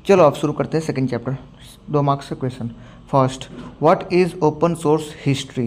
चलो अब शुरू करते हैं सेकंड चैप्टर। 2 मार्क्स का question. First, what is open source history.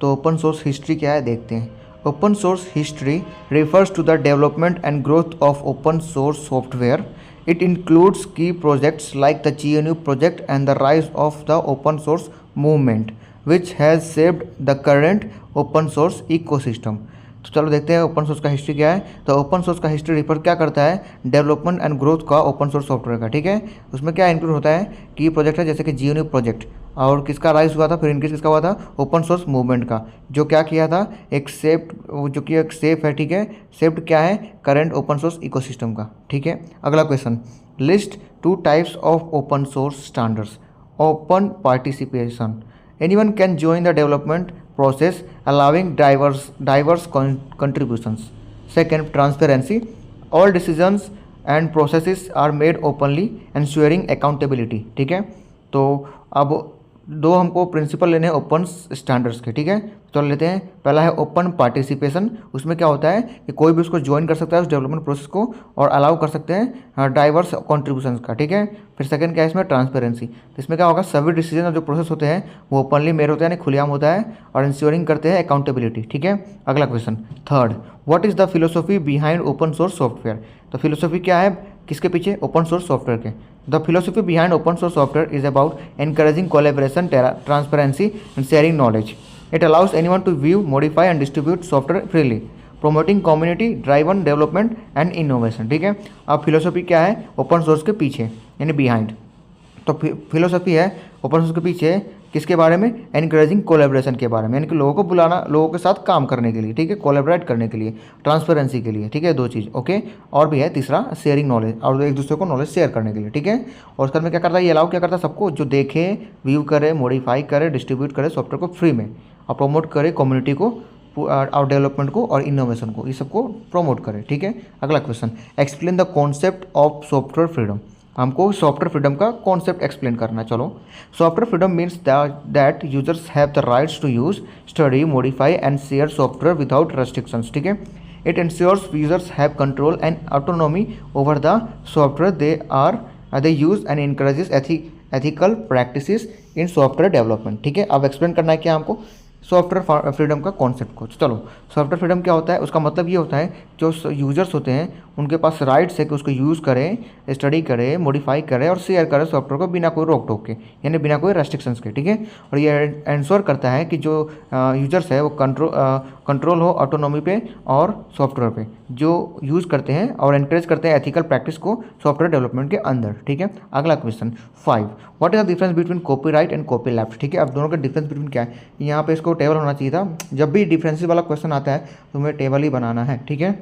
तो ओपन सोर्स हिस्ट्री क्या है देखते हैं। Open source history refers to the development and growth of open source software. It includes key projects like the GNU project and the rise of the open source movement, which has shaped the current open source ecosystem. तो चलो देखते हैं open source का history क्या है। तो open source का history refer क्या करता है, डेवलपमेंट एंड ग्रोथ का ओपन सोर्स सॉफ्टवेयर का। ठीक है, उसमें क्या इंक्लूड होता है, की प्रोजेक्ट है जैसे कि GNU प्रोजेक्ट, और किसका राइज हुआ था, फिर इनकेस किसका हुआ था, ओपन सोर्स मूवमेंट का, जो क्या किया था, एक सेफ, जो कि एक सेफ है। ठीक है, सेफ्ड क्या है, करंट ओपन सोर्स इकोसिस्टम का। ठीक है, अगला question, list 2 types of open source standards. Open participation, anyone can join the development process allowing diverse contributions. Second, transparency, all decisions and processes are made openly ensuring accountability. ठीक है, तो अब दो हमको प्रिंसिपल लेने हैं ओपन स्टैंडर्ड्स के। ठीक है, तो लेते हैं। पहला है ओपन पार्टिसिपेशन, उसमें क्या होता है कि कोई भी उसको ज्वाइन कर सकता है उस डेवलपमेंट प्रोसेस को, और अलाउ कर सकते हैं डाइवर्स कॉन्ट्रीब्यूशंस का। ठीक है, फिर सेकंड क्या है इसमें, ट्रांसपेरेंसी। तो इसमें क्या होगा, सभी डिसीजन और जो प्रोसेस होते हैं वो ओपनली मेड होते हैं, यानी खुलेआम होता है, और इंश्योरिंग करते हैं अकाउंटेबिलिटी। ठीक है, अगला question, third, what is the philosophy behind open source software. तो फिलोसफी क्या है किसके पीछे, ओपन सोर्स सॉफ्टवेयर के। The philosophy behind open source software is about encouraging collaboration, transparency, and sharing knowledge. It allows anyone to view, modify, and distribute software freely, promoting community-driven development and innovation. ठीक है, अब philosophy क्या है open source के पीछे, यानी behind. तो philosophy है ओपन सोर्स के पीछे किसके बारे में, एनकरेजिंग कोलेब्रेशन के बारे में, यानी कि लोगों को बुलाना, लोगों के साथ काम करने के लिए। ठीक है, कोलेबरेट करने के लिए, ट्रांसपेरेंसी के लिए। ठीक है, 2 चीज़। ओके, और भी है तीसरा, शेयरिंग नॉलेज, और एक दूसरे को नॉलेज शेयर करने के लिए। ठीक है, और उसके में क्या करता है, ये अलाउ क्या करता है सबको, जो देखे, व्यू करे, मॉडिफाई करे, डिस्ट्रीब्यूट करे सॉफ्टवेयर को फ्री में, और प्रमोट करे कम्युनिटी को और डेवलपमेंट को और इनोवेशन को, ये सबको प्रमोट करे। ठीक है, अगला question, explain the concept of software freedom. हमको सॉफ्टवेयर फ्रीडम का कॉन्सेप्ट एक्सप्लेन करना है। चलो, software freedom means that users have the rights to use, study, modify and share software without restrictions. ठीक है, it ensures users have control and autonomy over the software they use and encourages ethical practices in software development. ठीक है, अब explain करना है क्या हमको, software freedom का कॉन्सेप्ट को। चलो, सॉफ्टवेयर फ्रीडम क्या होता है, उसका मतलब ये होता है जो यूजर्स होते हैं उनके पास राइट्स है कि उसको यूज़ करें, स्टडी करें, मॉडिफाई करें और शेयर करें सॉफ्टवेयर को बिना कोई रोक टोक के, यानी बिना कोई रेस्ट्रिक्शंस के। ठीक है, और ये इंश्योर करता है कि जो यूजर्स है वो कंट्रोल हो ऑटोनॉमी पे और सॉफ्टवेयर पे, जो यूज़ करते हैं और एनकरेज करते हैं एथिकल प्रैक्टिस को सॉफ्टवेयर डेवलपमेंट के अंदर। ठीक है, अगला question 5, what is the difference between copyright and copy left. ठीक है, अब दोनों का डिफरेंस बिटवीन क्या है, यहाँ पे इसको टेबल होना चाहिए था। जब भी डिफरेंसेस वाला क्वेश्चन आता है तो हमें टेबल ही बनाना है। ठीक है,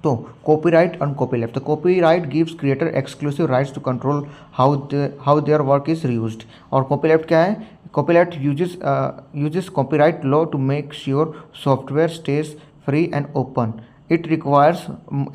तो कॉपीराइट एंड कॉपी लेफ्ट। तो copyright gives creator exclusive rights to control how their work is reused, और कॉपी लेफ्ट क्या है, copy left uses copyright law to make sure software stays free and open. It requires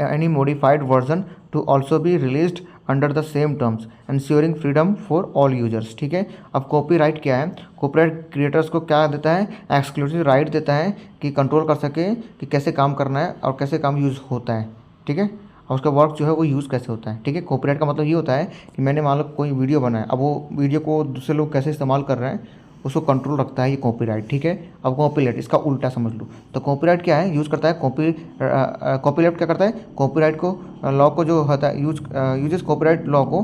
any modified version to also be released under the same terms, ensuring freedom for all users. ठीक है, अब copyright क्या है, copyright creators को क्या देता है, exclusive right देता है कि कंट्रोल कर सके कि कैसे काम करना है और कैसे काम यूज़ होता है। ठीक है, और उसका वर्क जो है वो यूज़ कैसे होता है। ठीक है, कॉपीराइट का मतलब ये होता है कि मैंने मान लो कोई वीडियो बनाया, अब वो वीडियो को दूसरे लोग कैसे इस्तेमाल कर रहे हैं उसको कंट्रोल रखता है ये कॉपीराइट। ठीक है, अब कॉपीराइट इसका उल्टा समझ लो। तो कॉपीराइट क्या है, यूज़ करता है कॉपीराइट क्या करता है, कॉपीराइट को लॉ को जो होता है यूजेस कॉपीराइट लॉ को,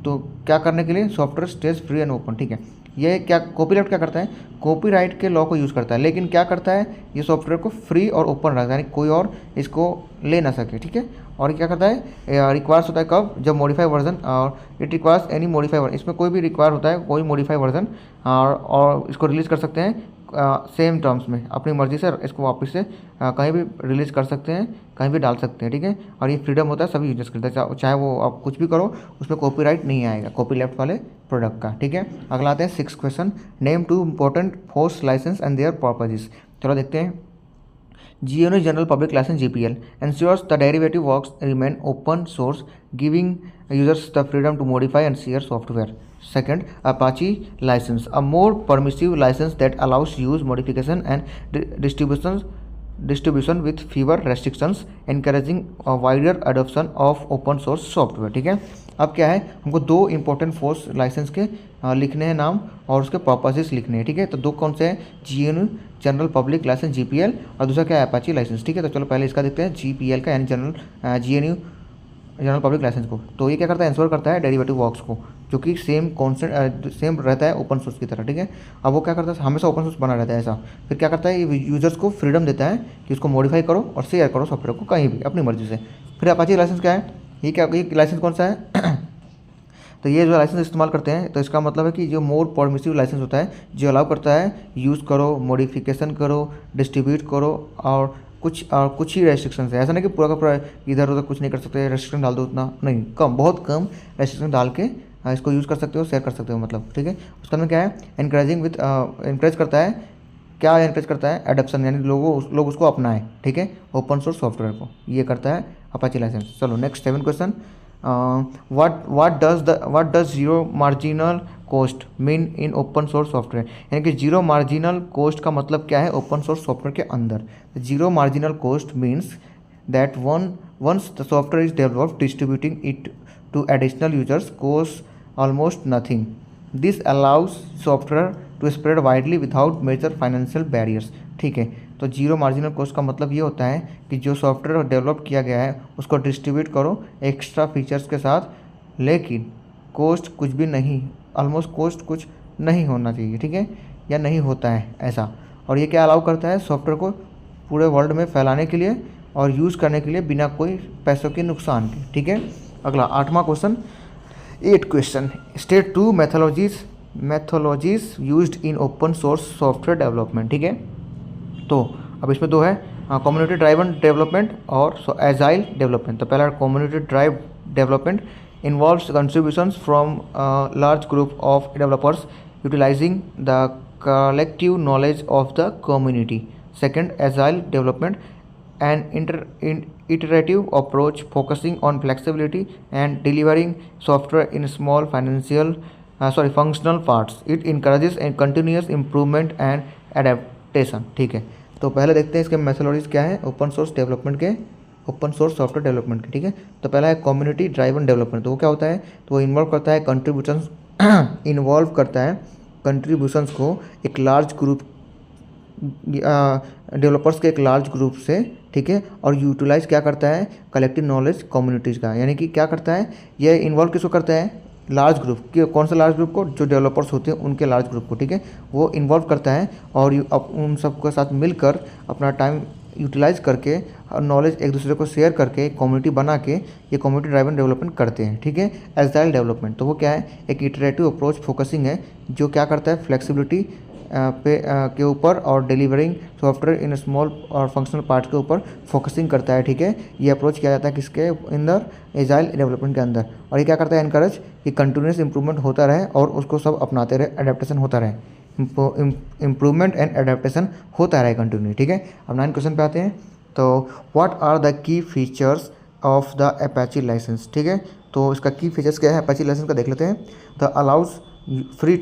तो क्या करने के लिए, software stays free and open. ठीक है, ये क्या कॉपीराइट क्या करता है, कॉपीराइट के लॉ को यूज़ करता है, लेकिन क्या करता है, ये सॉफ्टवेयर को फ्री और ओपन रखता है, यानी कोई और इसको ले ना सके। ठीक है, और क्या करता है, रिक्वायर्स होता है कब, जब मॉडिफाई वर्जन, और it requires any modify version, इसमें कोई भी रिक्वायर होता है कोई मॉडिफाई वर्जन, और इसको रिलीज़ कर सकते हैं सेम टर्म्स में, अपनी मर्ज़ी से इसको वापस से कहीं भी रिलीज़ कर सकते हैं, कहीं भी डाल सकते हैं। ठीक है, और ये फ्रीडम होता है सभी यूजर्स के लिए, चाहे वो आप कुछ भी करो उसमें कॉपीराइट नहीं आएगा कॉपी लेफ्ट वाले प्रोडक्ट का। ठीक है, अगला आते हैं 6 question, name 2 important FOSS license and their purposes. चलो देखते हैं। GNU General Public License GPL ensures the derivative works remain open source, giving users the freedom to modify and share software. Second, Apache license, a more permissive license that allows use, modification, and distribution distribution with fewer restrictions, encouraging a wider adoption of open source software। ठीक है, अब क्या है, हमको दो important FOSS licence के लिखने हैं नाम और उसके पर्पसेस लिखने हैं। ठीक है, तो दो कौन से हैं, GNU general public license GPL और दूसरा क्या है, अपाची लाइसेंस। ठीक है, तो चलो पहले इसका देखते हैं, GPL का यानी GNU जनरल पब्लिक लाइसेंस को। तो ये क्या करता है, इंश्योर करता है डेरिवेटिव वर्क्स को, जो कि सेम कॉन्सेंट सेम रहता है ओपन सोर्स की तरह। ठीक है, अब वो क्या करता है, हमेशा ओपन सोर्स बना रहता है ऐसा। फिर क्या करता है, ये यूजर्स को फ्रीडम देता है कि उसको मॉडिफाई करो और शेयर करो सॉफ्टवेयर को कहीं भी अपनी मर्जी से। फिर अपाची लाइसेंस क्या है, ये क्या, ये लाइसेंस कौन सा है तो ये जो लाइसेंस इस्तेमाल करते हैं, तो इसका मतलब है कि जो मोर परमिसिव लाइसेंस होता है, जो अलाउ करता है यूज़ करो, मॉडिफिकेशन करो, डिस्ट्रीब्यूट करो और कुछ ही रेस्ट्रिक्शंस है। ऐसा नहीं कि पूरा का पूरा इधर उधर कुछ नहीं कर सकते, रेस्ट्रिक्शन डाल दो उतना नहीं, कम, बहुत कम रेस्ट्रिक्शन डाल के इसको यूज़ कर सकते हो, शेयर कर सकते हो मतलब। ठीक है, उसका अंदर क्या है, एनकरेज करता है, क्या एनकरेज करता है, एडप्शन, यानी लोग उसको अपनाएं। ठीक है, ओपन सोर्स सॉफ्टवेयर को, ये करता है अपाची लाइसेंस। चलो next 7 question, what does zero marginal cost mean in open source software, यानी कि जीरो मार्जिनल कोस्ट का मतलब क्या है ओपन सोर्स सॉफ्टवेयर के अंदर। Zero marginal cost means that once the software is developed, distributing it to additional users costs almost nothing. This allows software to spread widely without major financial barriers। ठीक है, तो zero marginal cost का मतलब ये होता है कि जो सॉफ्टवेयर डेवलप किया गया है उसको डिस्ट्रीब्यूट करो एक्स्ट्रा फीचर्स के साथ, लेकिन कॉस्ट कुछ भी नहीं, ऑलमोस्ट कॉस्ट कुछ नहीं होना चाहिए। ठीक है, या नहीं होता है ऐसा। और ये क्या अलाउ करता है, सॉफ्टवेयर को पूरे वर्ल्ड में फैलाने के लिए और यूज़ करने के लिए बिना कोई पैसों के नुकसान के। ठीक है, अगला 8वां question, 8 question, state 2 methodologies used in open source software development. ठीक है, तो अब इसमें दो है, कम्युनिटी ड्राइवन डेवलपमेंट और एजाइल डेवलपमेंट। तो पहला community drive development involves contributions from large group of developers utilizing the collective knowledge of the community. Second, agile development an iterative approach focusing on flexibility and delivering software in small functional parts. It encourages a continuous improvement and adaptation। ठीक है, तो पहले देखते हैं इसके methodologies क्या है open source software development के। ठीक है, तो पहला है कम्युनिटी ड्राइवन डेवलपमेंट। तो वो क्या होता है, तो वो इन्वॉल्व करता है कंट्रीब्यूशंस को एक लार्ज ग्रुप डेवलपर्स के एक लार्ज ग्रुप से। ठीक है, और यूटिलाइज क्या करता है, कलेक्टिव नॉलेज कम्युनिटीज़ का, यानी कि क्या करता है, ये इन्वॉल्व किसको करता है, लार्ज ग्रुप के, कौन सा लार्ज ग्रुप को, जो डेवलपर्स होते हैं उनके लार्ज ग्रुप को। ठीक है, वो इन्वॉल्व करता है और उन सबके साथ मिलकर अपना टाइम यूटिलाइज करके नॉलेज एक दूसरे को शेयर करके कम्युनिटी बना के ये कम्युनिटी ड्राइवन डेवलपमेंट करते हैं। ठीक है, एजाइल डेवलपमेंट, तो वो क्या है, एक इटरेटिव अप्रोच फोकसिंग है, जो क्या करता है, फ्लेक्सिबिलिटी के ऊपर और डिलीवरिंग सॉफ्टवेयर इन स्मॉल और फंक्शनल पार्ट के ऊपर फोकसिंग करता है। ठीक है, ये अप्रोच किया जाता है किसके अंदर, एजाइल डेवलपमेंट के अंदर। और ये क्या करता है, एनकरेज कि कंटिन्यूस इंप्रूवमेंट होता रहे और उसको सब अपनाते रहे, एडेप्टेशन होता रहे, इम्प्रूवमेंट एंड एडेप्टेशन होता रहे कंटिन्यू। ठीक है, अब 9 क्वेश्चन पे आते हैं। तो what are the key features of the Apache license. ठीक है, तो इसका की फीचर्स क्या है अपाची लाइसेंस का देख लेते हैं। The allows free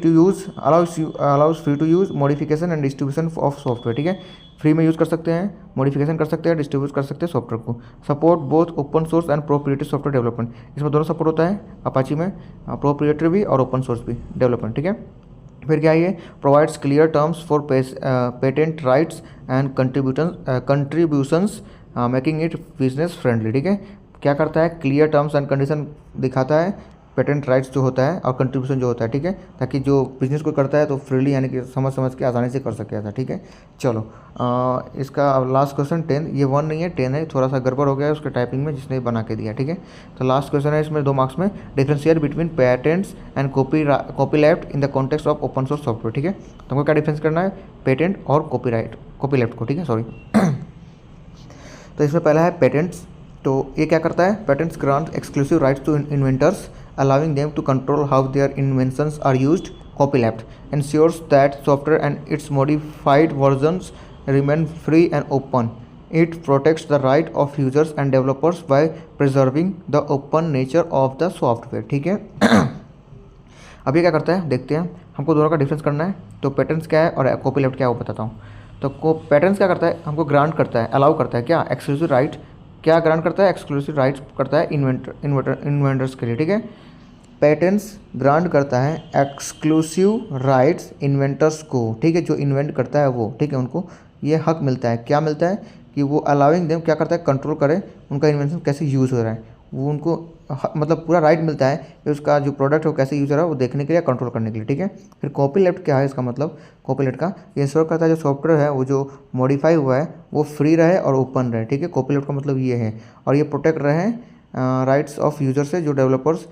to use modification and distribution of software. ठीक है, फ्री में यूज़ कर सकते हैं, मॉडिफिकेशन कर सकते हैं, डिस्ट्रीब्यूट कर सकते हैं सॉफ्टवेयर को। Support both open source and proprietary software development, इसमें दोनों सपोर्ट होता है अपाची में, प्रोप्रिएटरी भी और ओपन सोर्स भी डेवलपमेंट। ठीक है, फिर क्या है, provides clear terms for patent rights and contributions making it business friendly. ठीक है, क्या करता है, क्लियर टर्म्स एंड कंडीशन दिखाता है, पेटेंट राइट्स जो होता है और कंट्रीब्यूशन जो होता है। ठीक है, ताकि जो बिजनेस को करता है तो फ्रीली यानी कि समझ के आसानी से कर सके ऐसा। ठीक है, चलो इसका लास्ट क्वेश्चन 10, ये 1 नहीं है 10 है, थोड़ा सा गड़बड़ हो गया है उसके टाइपिंग में जिसने बना के दिया। ठीक है, तो लास्ट क्वेश्चन है इसमें 2 मार्क्स में, differentiate between patents and copyright in the context of open source software. ठीक है, तो हमको क्या डिफरेंस करना है, पेटेंट और कॉपीराइट को। ठीक है, सॉरी तो इसमें पहला है पेटेंट्स। तो ये क्या करता है, patents grant exclusive rights to inventors allowing them to control how their inventions are used. Copyleft ensures that software and its modified versions remain free and open. It protects the right of users and developers by preserving the open nature of the software। ठीक है अब ये क्या करता है देखते हैं, हमको दोनों का डिफरेंस करना है। तो पेटेंट्स क्या है और कॉपीलेफ्ट क्या है वो बताता हूँ। तो को पैटर्न्स क्या करता है, हमको ग्रांट करता है, अलाउ करता है क्या, एक्सक्लूसिव राइट, क्या ग्रांट करता है, एक्सक्लूसिव राइट्स करता है इन्वेंटर्स के लिए, ठीक है। पैटर्न्स ग्रांट करता है एक्सक्लूसिव राइट्स इन्वेंटर्स को, ठीक है, जो इन्वेंट करता है वो, ठीक है, उनको ये हक मिलता है, क्या मिलता है कि वो अलाउइंग देम क्या करता है, कंट्रोल करे उनका इन्वेंशन कैसे यूज़ हो रहा है, वो उनको मतलब पूरा राइट मिलता है कि उसका जो प्रोडक्ट है वो कैसे यूज़ हो रहा है वो देखने के लिए, कंट्रोल करने के लिए, ठीक है। फिर कॉपीराइट क्या है, इसका मतलब कॉपीराइट का ये इंश्योर करता है जो सॉफ्टवेयर है वो जो मॉडिफाई हुआ है वो फ्री रहे और ओपन रहे, ठीक है। कॉपीराइट का मतलब ये है, और ये प्रोटेक्ट रहे राइट्स ऑफ यूजर से, जो डेवलपर्स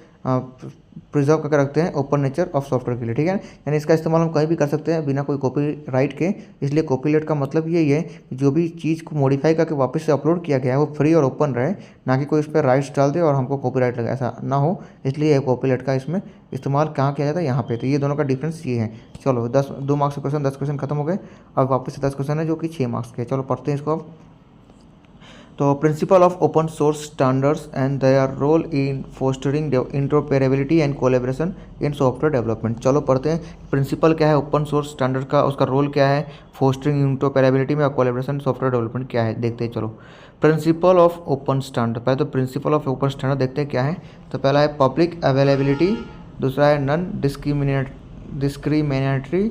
प्रिजर्व करके रखते हैं ओपन नेचर ऑफ सॉफ्टवेयर के लिए, ठीक है। यानी इसका इस्तेमाल हम कहीं भी कर सकते हैं बिना कोई कॉपीराइट के, इसलिए कॉपीराइट का मतलब यही है कि जो भी चीज़ को मॉडिफाई करके वापस से अपलोड किया गया है वो फ्री और ओपन रहे, ना कि कोई इस पर राइट्स डाल दे और हमको कॉपीराइट लगे, ऐसा ना हो, इसलिए कॉपीराइट का इसमें इस्तेमाल कहाँ किया जाता है, यहाँ पे। तो ये दोनों का डिफरेंस ये है। चलो 2 मार्क्स के क्वेश्चन, 10 क्वेश्चन खत्म हो गए, अब वापस से 10 क्वेश्चन है जो कि 6 मार्क्स के। चलो पढ़ते हैं इसको अब। तो principle of open source standards and their role in fostering interoperability and collaboration in software development. चलो पढ़ते हैं प्रिंसिपल क्या है ओपन सोर्स स्टैंडर्ड का, उसका रोल क्या है फोस्टरिंग इंटरऑपरेबिलिटी में और कोलैबोरेशन सॉफ्टवेयर डेवलपमेंट क्या है, देखते हैं। चलो प्रिंसिपल ऑफ ओपन स्टैंडर्ड, पहले तो प्रिंसिपल ऑफ ओपन स्टैंडर्ड देखते हैं क्या है। तो पहला है पब्लिक अवेलेबिलिटी, दूसरा है नॉन डिस्क्रिमिनेटरी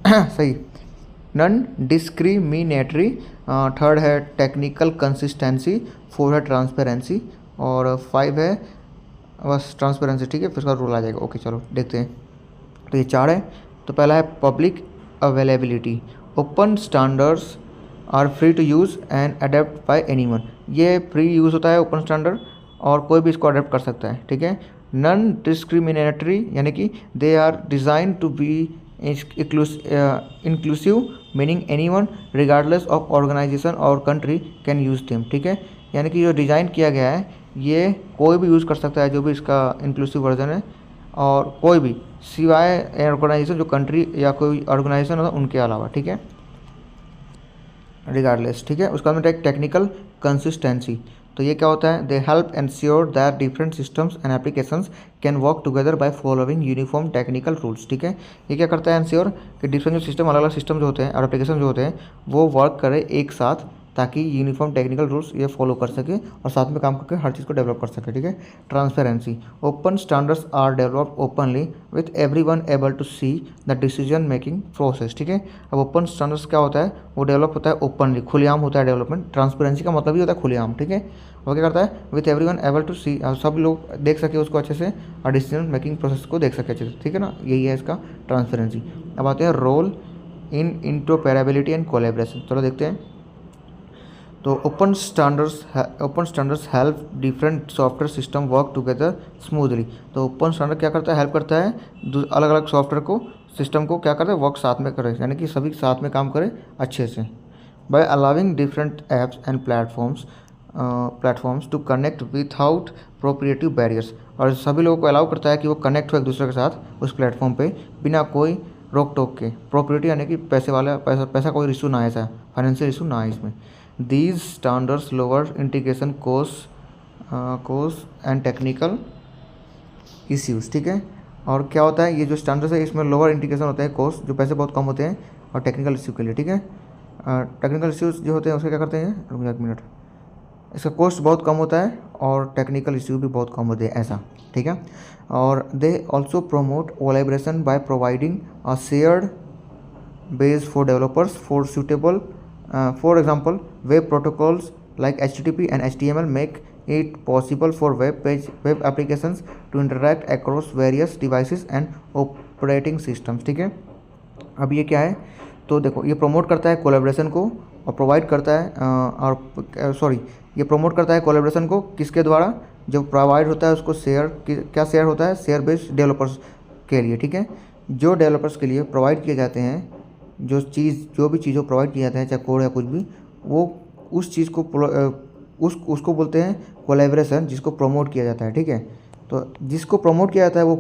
सही, नॉन डिस्क्रिमिनेटरी, थर्ड है टेक्निकल कंसिस्टेंसी, 4 है ट्रांसपेरेंसी, और 5 है बस ट्रांसपेरेंसी, ठीक है। फिर उसका रूल आ जाएगा। ओके चलो देखते हैं। तो ये 4 है। तो पहला है public availability, open standards are free to use and adopt by anyone, ये फ्री यूज़ होता है ओपन स्टैंडर्ड और कोई भी इसको अडेप्ट कर सकता है, ठीक है। नॉन डिस्क्रिमिनेटरी यानी कि they are design to be inclusive meaning anyone regardless of organisation और कंट्री कैन यूज़ देम, ठीक है। यानी कि जो डिज़ाइन किया गया है ये कोई भी यूज़ कर सकता है, जो भी इसका इंक्लूसिव वर्जन है, और कोई भी सिवाय ऑर्गेनाइजेशन, जो कंट्री या कोई ऑर्गेनाइजेशन होता है उनके अलावा, ठीक है, रिगार्डलेस, ठीक है। उसका मतलब एक टेक्निकल कंसिस्टेंसी, तो ये क्या होता है, they help ensure that different systems and applications can work together by following uniform technical rules, ठीक है। ये क्या करता है, एंश्योर कि डिफरेंट जो सिस्टम, अलग अलग सिस्टम जो होते हैं और एप्लीकेशन जो होते हैं वो वर्क करे एक साथ, ताकि यूनिफॉर्म टेक्निकल रूल्स ये फॉलो कर सके और साथ में काम करके हर चीज़ को डेवलप कर सके, ठीक है। Transparency, open standards are developed openly with everyone able to see the decision making process, ठीक है। अब ओपन स्टैंडर्ड्स क्या होता है, वो डेवलप होता है ओपनली, खुलेआम होता है डेवलपमेंट। ट्रांसपेरेंसी का मतलब ही होता है खुलेआम, ठीक है। वो क्या करता है, विथ एवरीवन एबल टू सी, सब लोग देख सके उसको अच्छे से और डिसीजन मेकिंग प्रोसेस को देख सके अच्छे से, ठीक है ना, यही है इसका ट्रांसपेरेंसी। अब आते हैं role in interoperability and collaboration, चलो देखते हैं। तो open standards help different software system work together smoothly. तो ओपन स्टैंडर्ड क्या करता है, हेल्प करता है अलग अलग सॉफ्टवेयर को, सिस्टम को क्या करता है, वर्क साथ में करे, यानी कि सभी साथ में काम करे अच्छे से। By allowing different apps and platforms to connect without proprietive barriers, और सभी लोगों को अलाउ करता है कि वो कनेक्ट हो एक दूसरे के साथ उस प्लेटफॉर्म पे बिना कोई रोक टोक के। प्रोप्रिएटी यानी कि पैसा कोई इशू ना आए, ऐसा फाइनेंशियल इशू ना आए इसमें। These standards lower integration costs and technical issues, ठीक है। और क्या होता है, ये जो स्टैंडर्ड्स है इसमें लोअर इंटीग्रेशन होते हैं कॉस्ट, जो पैसे बहुत कम होते हैं, और टेक्निकल इश्यू के लिए, ठीक है। टेक्निकल इश्यूज जो होते हैं उसके क्या करते हैं, रुक जा एक मिनट, इसका कॉस्ट बहुत कम होता है और टेक्निकल इश्यू भी बहुत कम होते हैं, ऐसा, ठीक है। और they also promote collaboration by providing a shared base for developers for suitable for example, web protocols like HTTP and HTML make it possible for web applications to interact across various devices and operating systems, ठीक है। अब ये क्या है, तो देखो ये promote करता है कोलैबोरेशन को और प्रोवाइड करता है ये प्रमोट करता है कोलैबोरेशन को किसके द्वारा, जो प्रोवाइड होता है उसको क्या शेयर होता है, शेयर बेस्ड डेवलपर्स के लिए, ठीक है। जो डेवलपर्स के लिए प्रोवाइड किए जाते हैं जो भी चीज़ प्रोवाइड किया जाता है, चाहे कोड या कुछ भी, वो उस चीज़ को उसको बोलते हैं कोलैबोरेशन, जिसको प्रमोट किया जाता है, ठीक है। तो जिसको प्रमोट किया जाता है वो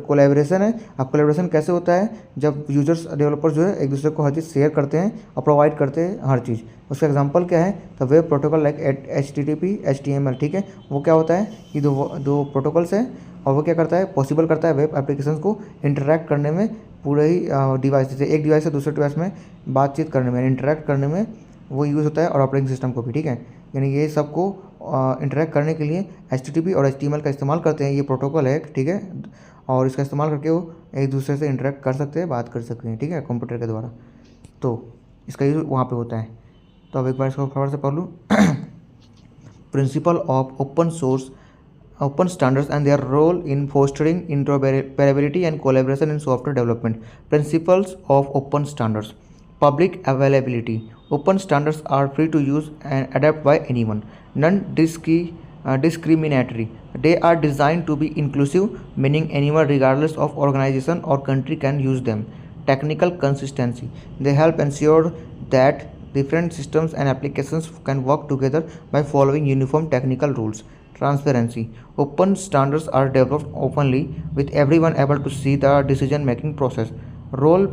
कोलैबोरेशन है। अब कोलैबोरेशन कैसे होता है, जब यूजर्स डेवलपर्स जो है एक दूसरे को हर चीज़ शेयर करते हैं और प्रोवाइड करते हैं हर चीज़। उसका एग्जांपल क्या है, तो web protocol like HTTP HTML, ठीक है। वो क्या होता है, ये दो प्रोटोकॉल्स हैं और वो क्या करता है, पॉसिबल करता है वेब एप्लीकेशंस को इंटरेक्ट करने में पूरे ही डिवाइस, जैसे एक डिवाइस से दूसरे डिवाइस में बातचीत करने में, इंटरेक्ट करने में वो यूज़ होता है, और ऑपरेटिंग सिस्टम को भी, ठीक है। यानी ये सबको इंटरेक्ट करने के लिए HTTP और HTML का इस्तेमाल करते हैं। ये प्रोटोकॉल है, ठीक है, और इसका इस्तेमाल करके वो एक दूसरे से इंटरेक्ट कर सकते हैं, बात कर सकते हैं, ठीक है, कंप्यूटर के द्वारा। तो इसका यूज़ वहाँ पे होता है। तो अब एक बार इसको फटाफट से पढ़ लूँ। Principle of open standards and their role in fostering interoperability and collaboration in software development. Principles of open standards. Public availability. Open standards are free to use and adapt by anyone. Non-discriminatory. They are designed to be inclusive, meaning anyone regardless of organization or country can use them. Technical consistency. They help ensure that different systems and applications can work together by following uniform technical rules. Transparency. Open standards are developed openly with everyone able to see the decision-making process. Role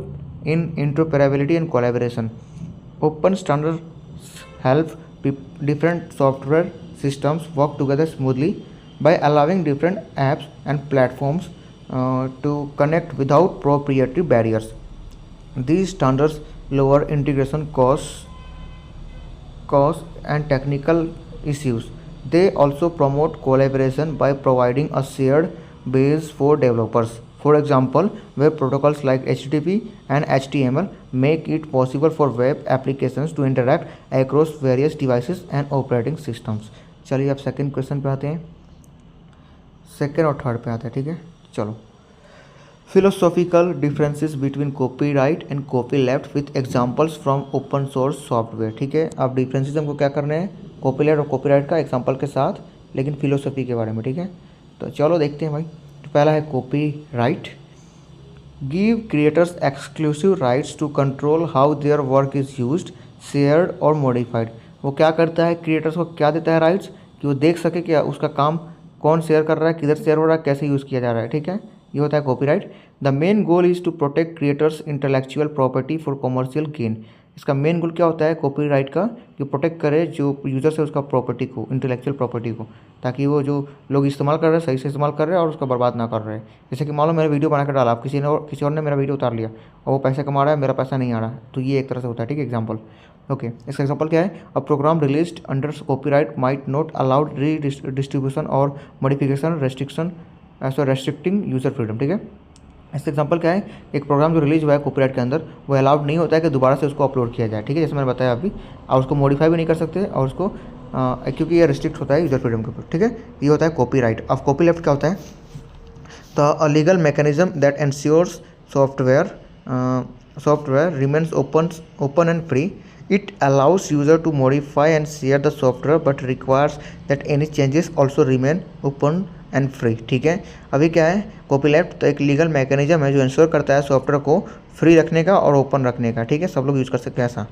in interoperability and collaboration. Open standards help different software systems work together smoothly by allowing different apps and platforms to connect without proprietary barriers. These standards lower integration costs and technical issues. They also promote collaboration by providing a shared base for developers. For example, web protocols like HTTP and HTML make it possible for web applications to interact across various devices and operating systems. चलिए अब second question पे आते हैं, second और third पे आते हैं, ठीक है। चलो, philosophical differences between copyright and copyleft with examples from open source software, ठीक है। अब डिफरेंसेस हमको क्या करने हैं, कॉपीराइट और कॉपीराइट का एग्जांपल के साथ, लेकिन फिलोसफी के बारे में, ठीक है। तो चलो देखते हैं भाई। तो पहला है copyright. Give creators exclusive rights to control how their work is used, shared और मॉडिफाइड। वो क्या करता है, क्रिएटर्स को क्या देता है राइट्स, कि वो देख सके कि उसका काम कौन शेयर कर रहा है, किधर शेयर हो रहा है, कैसे यूज़ किया जा रहा है, ठीक है। ये होता है copyright. The main goal is to protect creators intellectual property for commercial gain. इसका मेन गोल क्या होता है कॉपीराइट का, कि प्रोटेक्ट करे जो यूज़र से उसका प्रॉपर्टी को, इंटेलेक्चुअल प्रॉपर्टी को, ताकि वो जो लोग इस्तेमाल कर रहे हैं सही से इस्तेमाल कर रहे हैं और उसका बर्बाद ना कर रहे हैं। जैसे कि मान लो मैंने वीडियो बना कर डाला, आप किसी और ने मेरा वीडियो उतार लिया और वो पैसे कमा रहा है, मेरा पैसा नहीं आ रहा, तो ये एक तरह से होता है, ठीक है, एग्जाम्पल। ओके, इसका एग्जाम्पल क्या है, a program released under copyright might not allowed redistribution और modification restriction restricting user freedom, ठीक है। इसका एग्जांपल क्या है, एक प्रोग्राम जो रिलीज हुआ है कॉपीराइट के अंदर, वो अलाउड नहीं होता है कि दोबारा से उसको अपलोड किया जाए, ठीक है, जैसे मैंने बताया अभी। और उसको मॉडिफाई भी नहीं कर सकते, और उसको क्योंकि ये रिस्ट्रिक्ट होता है यूजर फ्रीडम के ऊपर, ठीक है। ये होता है कॉपीराइट। अब कॉपीलेफ्ट क्या होता है, तो a legal mechanism that ensures software remains open and free. It allows user to modify and share the software but requires that any changes also remain open and free, ठीक है। अभी क्या है, कॉपीलेफ्ट तो एक लीगल मैकेनिज्म है जो ensure करता है सॉफ्टवेयर को फ्री रखने का और ओपन रखने का, ठीक है, सब लोग यूज़ कर सकते हैं ऐसा।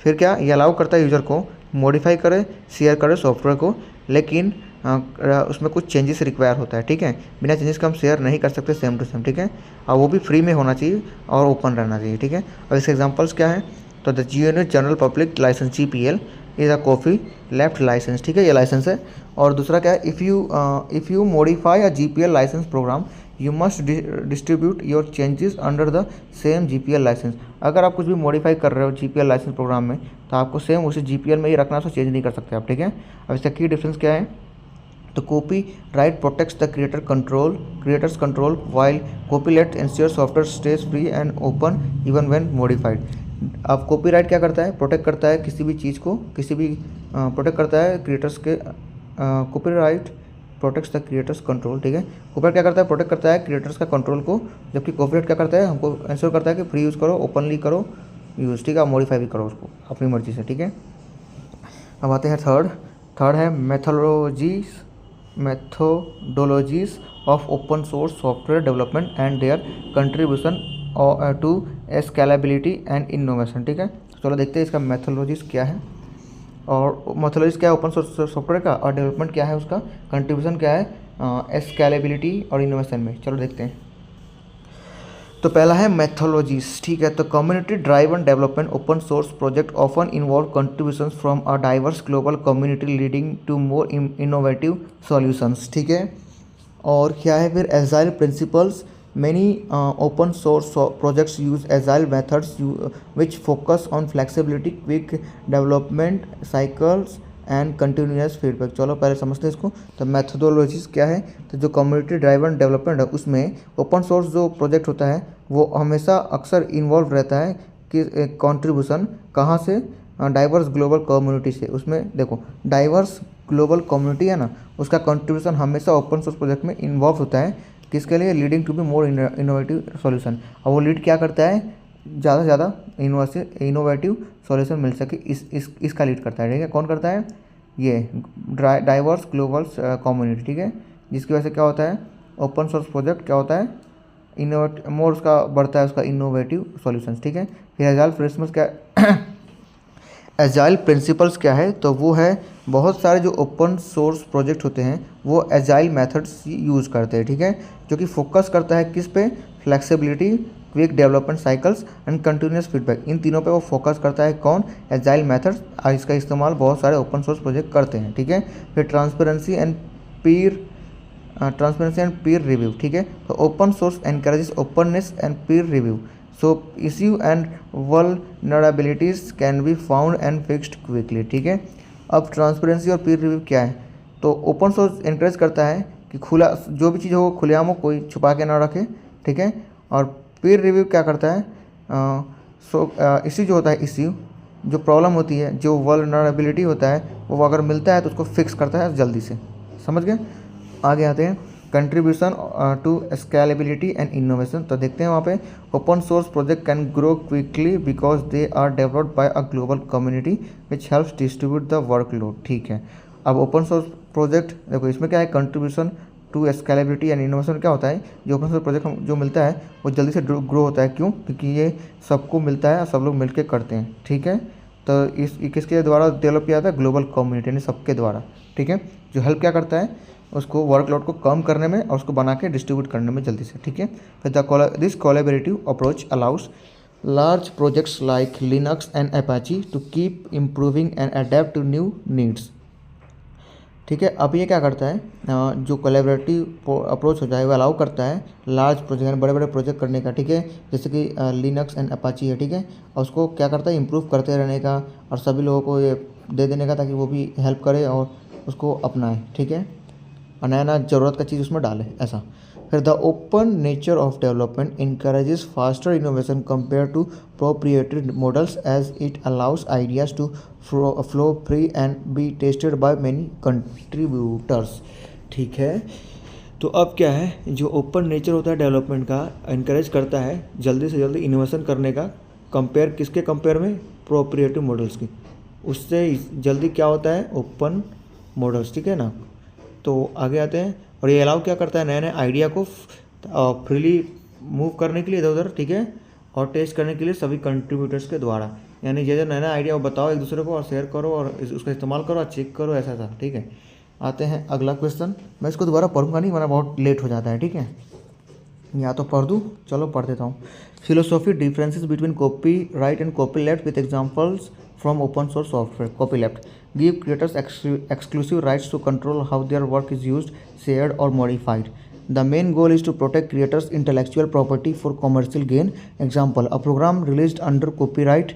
फिर क्या, ये अलाउ करता है यूज़र को मॉडिफाई करे, शेयर करे सॉफ्टवेयर को, लेकिन उसमें कुछ चेंजेस रिक्वायर होता है, ठीक है। बिना चेंजेस का हम शेयर नहीं कर सकते सेम टू सेम, ठीक है, और वो भी फ्री में होना चाहिए और ओपन रहना चाहिए, ठीक है। और इसके एग्जांपल्स क्या है, तो the GNU general public license GPL is a copy left license, ठीक है, ये लाइसेंस है। और दूसरा क्या है, if you modify a GPL license program you must distribute your changes under the same GPL license. अगर आप कुछ भी मॉडिफाई कर रहे हो GPL लाइसेंस प्रोग्राम में, तो आपको सेम उसे GPL में ही रखना, उसको चेंज नहीं कर सकते आप, ठीक है। अब इसका की डिफरेंस क्या है, तो copyright protects the creator's control while copyleft ensures software stays free and open even when modified। अब कॉपीराइट क्या करता है, प्रोटेक्ट करता है किसी भी चीज़ को, प्रोटेक्ट करता है क्रिएटर्स के, copyright protects the creators control, ठीक है। कॉपीराइट क्या करता है, प्रोटेक्ट करता है क्रिएटर्स का कंट्रोल को, जबकि कॉपीराइट क्या करता है, हमको इंश्योर करता है कि फ्री यूज़ करो, ओपनली करो यूज़, ठीक है, मॉडिफाई भी करो उसको अपनी मर्जी से, ठीक है। अब आते हैं थर्ड है methodologies of open source software development and their contribution to scalability and innovation, ठीक है। चलो देखते हैं इसका methodologies क्या है, और methodologies क्या है ओपन सोर्स सॉफ्टवेयर का, और डेवलपमेंट क्या है उसका, कंट्रीब्यूशन क्या है स्केलेबिलिटी और इनोवेशन में। चलो देखते हैं। तो पहला है मैथोलॉजीज, ठीक है। तो community driven development open source project often involve contributions from a diverse global community leading to more innovative solutions, ठीक है। और क्या है फिर, agile principles Many open source projects use agile methods which focus on flexibility, quick development cycles and continuous feedback. चलो पहले समझते हैं इसको। तो मैथडोलॉजीज क्या है, तो जो कम्युनिटी ड्राइवन डेवलपमेंट है उसमें ओपन सोर्स जो प्रोजेक्ट होता है वो हमेशा अक्सर इन्वॉल्व रहता है कि कंट्रीब्यूशन कहाँ से, डाइवर्स ग्लोबल कम्युनिटी से। उसमें देखो डाइवर्स ग्लोबल कम्युनिटी है ना, उसका कंट्रीब्यूशन हमेशा ओपन सोर्स प्रोजेक्ट में इन्वॉल्व होता है। किसके लिए, leading to be more innovative solution. और वो लीड क्या करता है, ज़्यादा से ज़्यादा इनोवेटिव सॉल्यूशन मिल सके, इसका लीड करता है। ठीक है, कौन करता है, ये डाइवर्स ग्लोबल कम्युनिटी। ठीक है, जिसकी वजह से क्या होता है, ओपन सोर्स प्रोजेक्ट क्या होता है, इनोवेट मोर उसका बढ़ता है, उसका इनोवेटिव सॉल्यूशंस। ठीक है, फिर एजाइल प्रिंसिपल्स क्या एजाइल प्रिंसिपल्स क्या है, तो वो है बहुत सारे जो ओपन सोर्स प्रोजेक्ट होते हैं वो एजाइल मेथड्स यूज़ करते हैं। ठीक है, जो कि फोकस करता है किस पे, flexibility, quick development cycles and continuous feedback. इन तीनों पे वो फोकस करता है कौन, एजाइल मेथड्स। इसका इस्तेमाल बहुत सारे ओपन सोर्स प्रोजेक्ट करते हैं। ठीक है, फिर ट्रांसपेरेंसी एंड पीर रिव्यू। ठीक है, तो open source encourages openness and peer review, so issue and vulnerabilities can be found and fixed quickly. ठीक है, अब ट्रांसपेरेंसी और पीर रिव्यू क्या है, तो ओपन सोर्स एनकरेज करता है कि खुला जो भी चीज़ हो खुलेआम हो, कोई छुपा के ना रखे। ठीक है, और पीर रिव्यू क्या करता है, इश्यू जो होता है, इश्यू जो प्रॉब्लम होती है, जो वल्नरेबिलिटी होता है, वो अगर मिलता है तो उसको फिक्स करता है जल्दी से। समझ गए, आगे आते हैं contribution to scalability and innovation. तो देखते हैं वहाँ पे, open source project can grow quickly because they are developed by a global community which helps distribute the workload. ठीक है, अब ओपन सोर्स प्रोजेक्ट देखो इसमें क्या है, contribution to scalability and innovation क्या होता है, जो ओपन सोर्स प्रोजेक्ट जो मिलता है वो जल्दी से ग्रो होता है। क्यों, क्योंकि ये सबको मिलता है और सब लोग मिलकर करते हैं। ठीक है, तो किसके द्वारा डेवलप किया जाता है, ग्लोबल कम्युनिटी यानी सबके द्वारा। ठीक है, जो हेल्प क्या करता है, उसको वर्कलोड को कम करने में और उसको बना के डिस्ट्रीब्यूट करने में जल्दी से। ठीक है, फिर this collaborative approach allows large projects like Linux and Apache to keep improving and adapt to new needs. ठीक है, अब ये क्या करता है, जो कोलैबोरेटिव अप्रोच होता है वो अलाउ करता है लार्ज प्रोजेक्ट यानी बड़े बड़े प्रोजेक्ट करने का। ठीक है, जैसे कि लिनक्स एंड अपाची है। ठीक है, और उसको क्या करता है, इम्प्रूव करते रहने का और सभी लोगों को ये दे देने का ताकि वो भी हेल्प करे और उसको अपनाए। ठीक है, और नया नया ज़रूरत का चीज़ उसमें डाले, ऐसा। फिर the open nature of development encourages faster innovation compare to proprietary models as it allows ideas to flow free and be tested by many contributors. ठीक है, तो अब क्या है, जो ओपन नेचर होता है डेवलपमेंट का, इनकरेज करता है जल्दी से जल्दी इनोवेशन करने का, कंपेयर किसके कंपेयर में, प्रोप्रिएटरी मॉडल्स की। उससे जल्दी क्या होता है, ओपन मॉडल्स। ठीक है ना, तो आगे आते हैं, और ये अलाउ क्या करता है, नए नए आइडिया को फ्रीली मूव करने के लिए इधर उधर। ठीक है, और टेस्ट करने के लिए सभी कंट्रीब्यूटर्स के द्वारा, यानी जैसे नया नया आइडिया वो बताओ एक दूसरे को और शेयर करो और उसका इस्तेमाल करो और चेक करो, ऐसा था। ठीक है, आते हैं अगला क्वेश्चन। मैं इसको दोबारा पढ़ूंगा नहीं, वरना बहुत लेट हो जाता है। ठीक है, या तो पढ़ दूँ, चलो पढ़ देता हूँ। Philosophy differences between copy right and copy left with examples from open source software. Copy left give creators exclusive rights to control how their work is used, shared or modified. The main goal is to protect creators' intellectual property for commercial gain. Example, a program released under copyright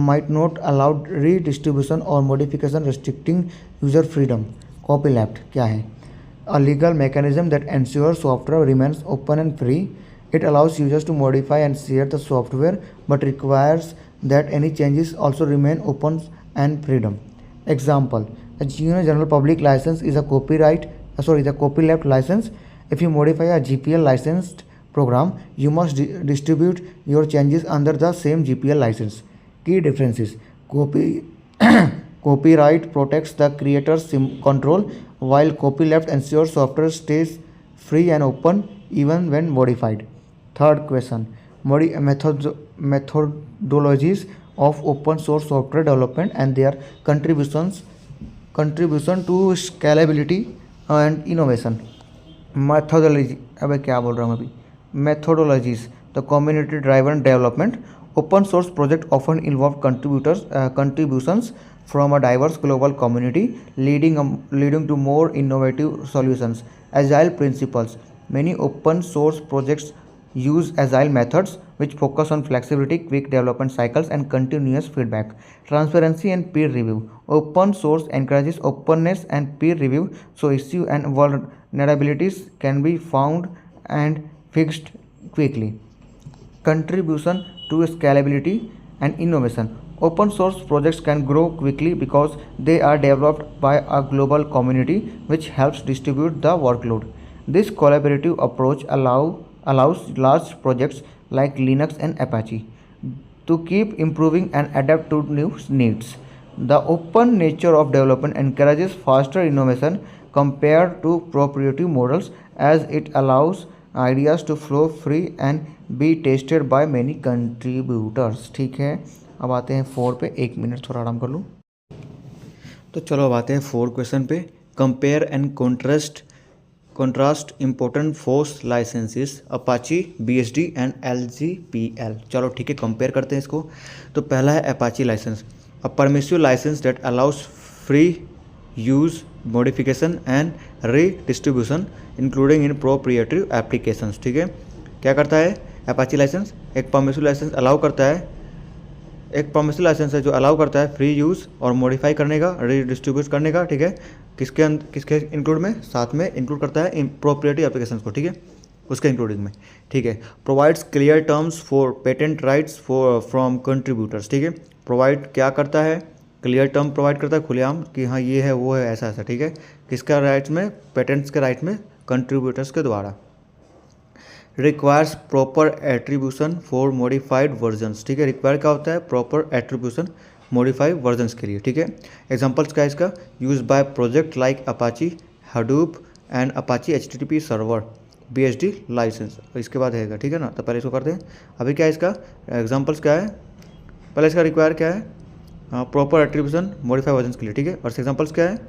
might not allow redistribution or modification, restricting user freedom. Copyleft क्या है, a legal mechanism that ensures software remains open and free. It allows users to modify and share the software but requires that any changes also remain open and freedom. Example, a general public license is a the copyleft license. If you modify a GPL licensed program, you must distribute your changes under the same GPL license. Key differences: copyright protects the creator's control, while copyleft ensures software stays free and open even when modified. Third question, methodologies of open source software development and their contribution to scalability and innovation. Methodology, अबे क्या बोल रहा हूँ अभी, methodologies, the community driven development. Open source project often involve contributions from a diverse global community, leading to more innovative solutions. Agile principles. Many open source projects use agile methods which focus on flexibility, quick development cycles, and continuous feedback. Transparency and peer review. Open source encourages openness and peer review, so issues and vulnerabilities can be found and fixed quickly. Contribution to scalability and innovation. Open source projects can grow quickly because they are developed by a global community, which helps distribute the workload. This collaborative approach allows large projects like Linux and Apache to keep improving and adapt to new needs. The open nature of development encourages faster innovation compared to proprietary models, as it allows ideas to flow free and be tested by many contributors. ठीक है, अब आते हैं 4 पे। 1 minute थोड़ा आराम कर लूँ। तो चलो अब आते हैं 4 क्वेश्चन पे। Compare and contrast important FOSS licenses Apache, BSD and LGPL। चलो ठीक है, कंपेयर करते हैं इसको। तो पहला है Apache license, a permissive license that allows free use, modification and redistribution including in proprietary applications. ठीक है, क्या करता है अपाची लाइसेंस? एक परमिसिव लाइसेंस अलाउ करता है, एक परमिसिव लाइसेंस है जो अलाउ करता है फ्री यूज़ और मॉडिफाई करने का, रीडिस्ट्रीब्यूट करने का। ठीक है, किसके इंक्लूड में? साथ में इंक्लूड करता है प्रोप्रिएटरी एप्लीकेशंस को। ठीक है, उसके इंक्लूडिंग में। ठीक है, provides clear terms for patent rights from contributors. ठीक है, प्रोवाइड क्या करता है? क्लियर टर्म प्रोवाइड करता है खुलेआम कि हाँ ये है वो है ऐसा ऐसा। ठीक है, किसका राइट्स में? पेटेंट्स के राइट में कंट्रीब्यूटर्स के द्वारा। Requires proper attribution for modified versions. ठीक है, रिक्वायर क्या होता है? प्रॉपर एट्रीब्यूशन मॉडिफाइड वर्जन्स के लिए। ठीक है, एग्जांपल्स क्या है इसका? Use by project like Apache, Hadoop and Apache HTTP server, BSD license. इसके बाद है। ठीक है ना, तो पहले इसको करते हैं। अभी क्या है इसका एग्जांपल्स क्या है? पहले इसका रिक्वायर क्या है? प्रॉपर एट्रीब्यूशन मॉडिफाइड वर्जन्स के लिए। ठीक है, और एग्जांपल्स क्या है?